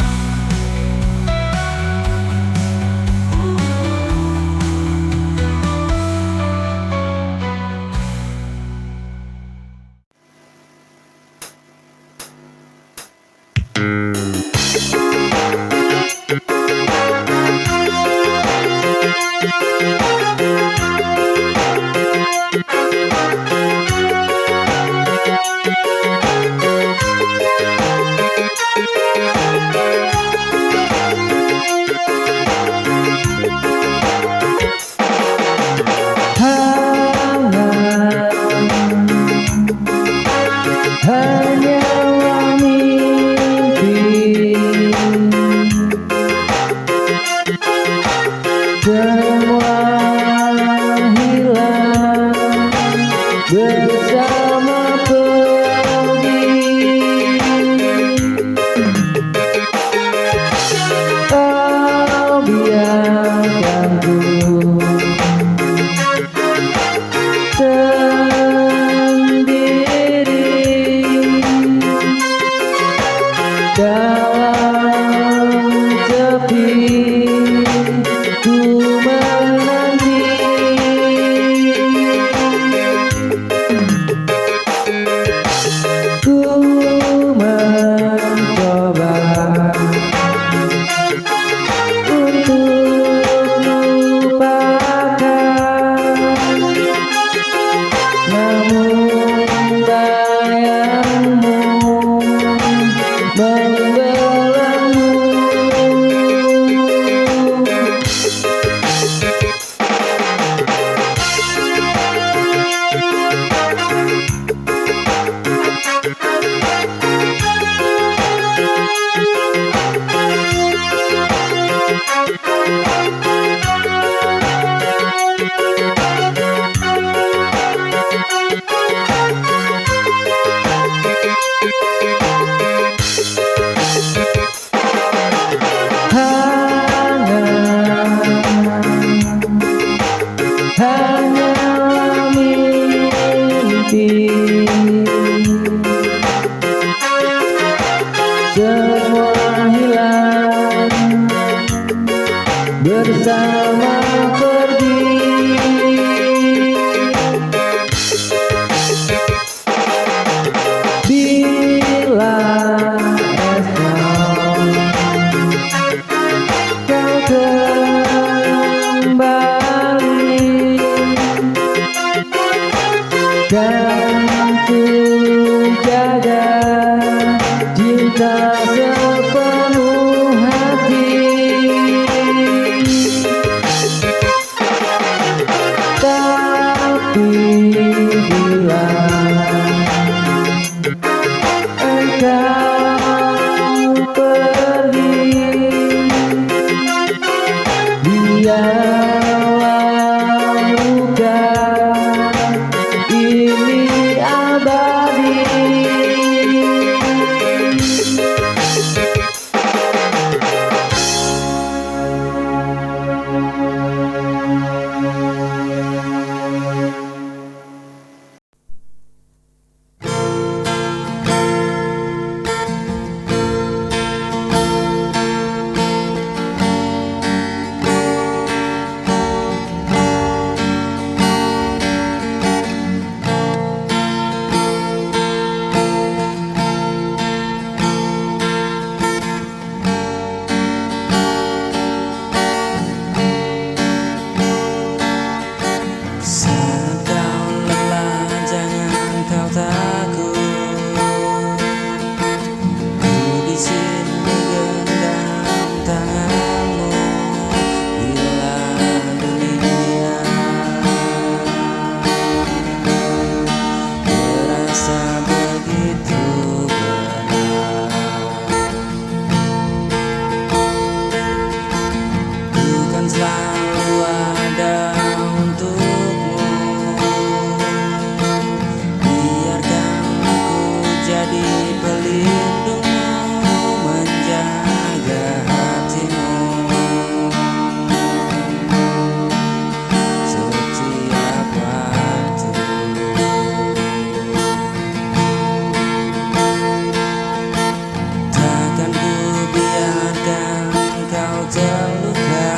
Hanyalah mimpi, semua hilang bersama pergi. Kau biarkan ku dalam sepi, ku menanti. Ku mencoba untuk bersama pergi. Bila esok kau kembali dan ku jaga cinta sepenuh hati. Tapi bila engkau pergi, biarlah luka ini abadi. Saat kau lelah jangan kau takut, ku di sini genggam tanganmu. Bila dunia terasa begitu berat, ku kan selalu ada untukmu. Biarkan aku jadi pelindungmu, menjaga hatimu setiap waktu. Takkan ku biarkan kau terluka.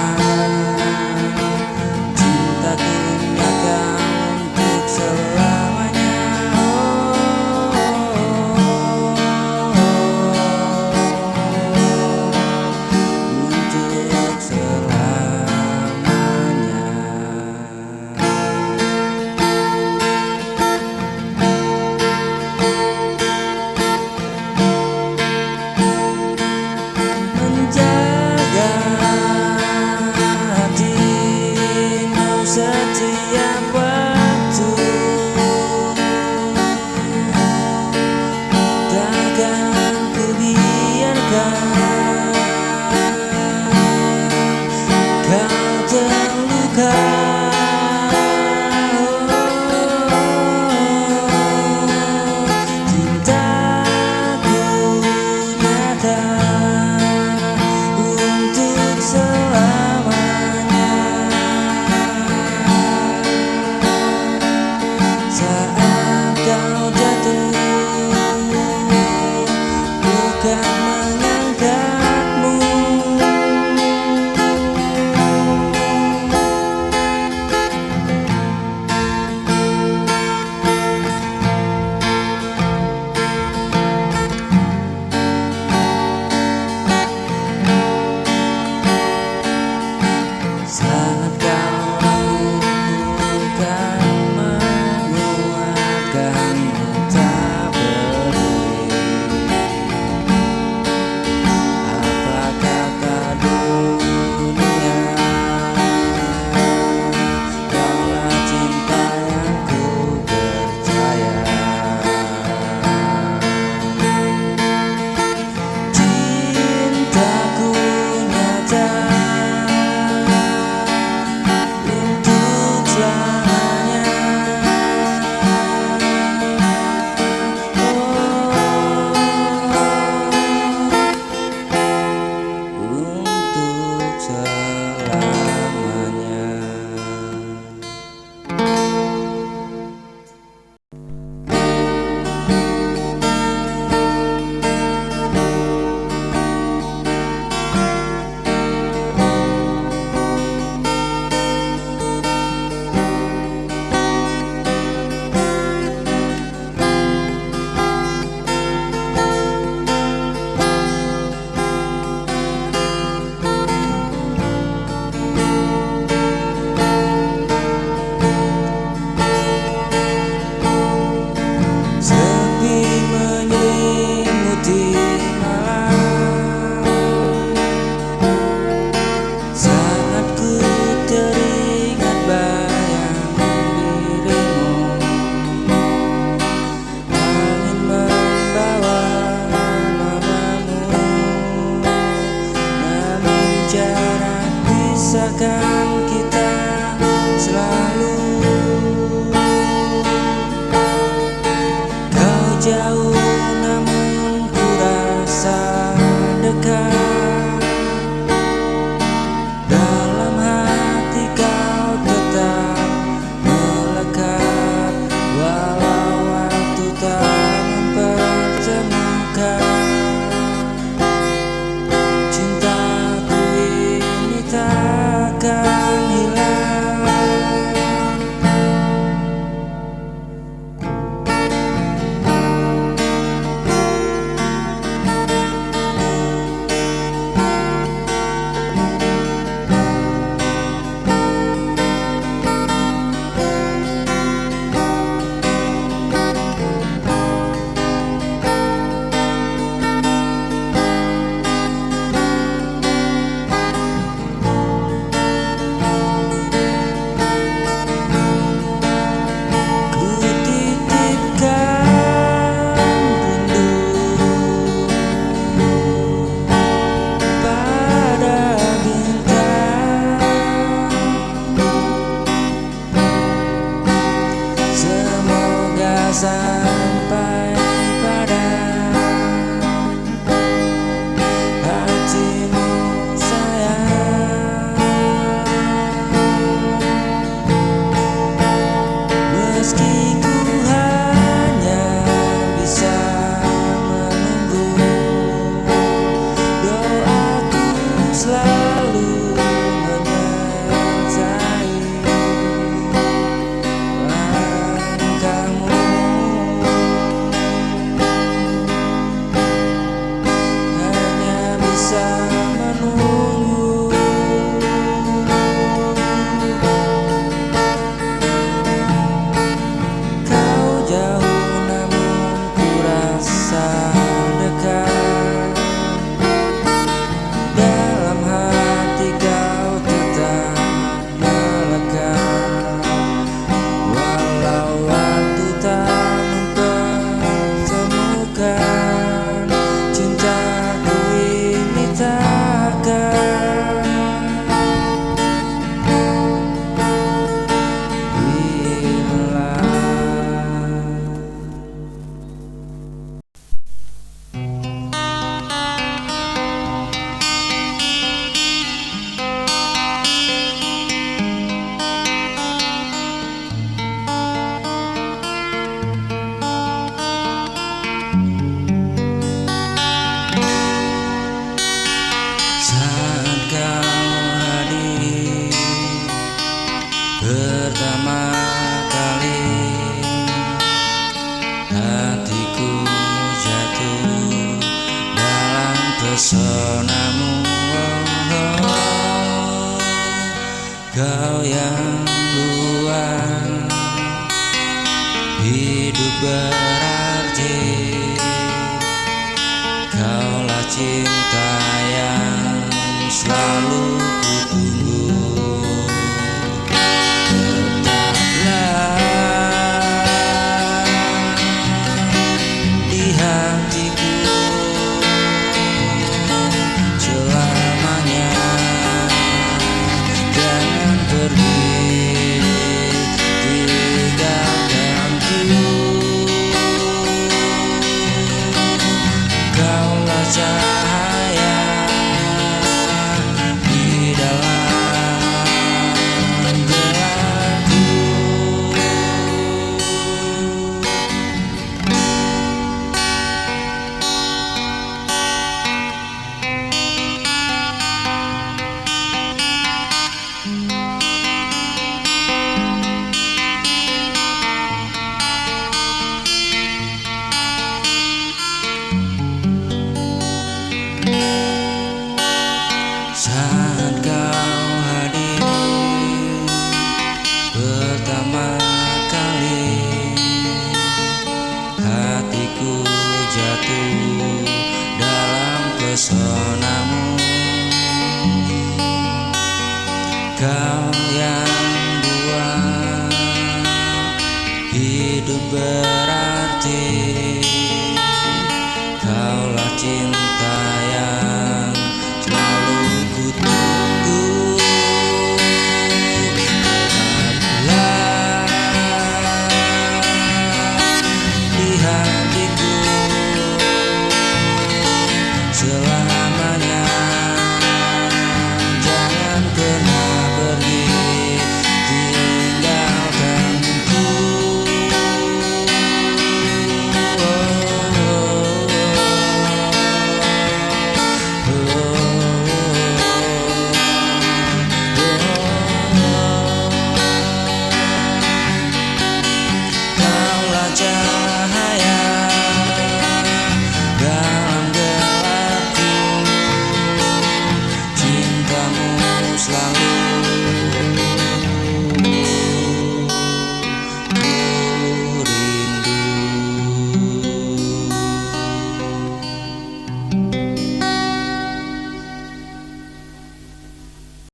Cintaku nyata untuk selamanya. Untuk selamanya. Menjaga hatimu setiap waktu, takkan ku biarkan kau terluka. Cintaku nyata untuk selamanya. Saat kau jatuh, bukan mengangkatmu. Pertama kali hatiku jatuh dalam pesonamu, kau yang buat hidup berarti. Kaulah cinta yang selalu kutunggu. Cahaya di dalam gelapku. Saat kau hadir pertama kali, hatiku jatuh dalam pesonamu. Kau yang buat hidup berarti. Kaulah cinta yang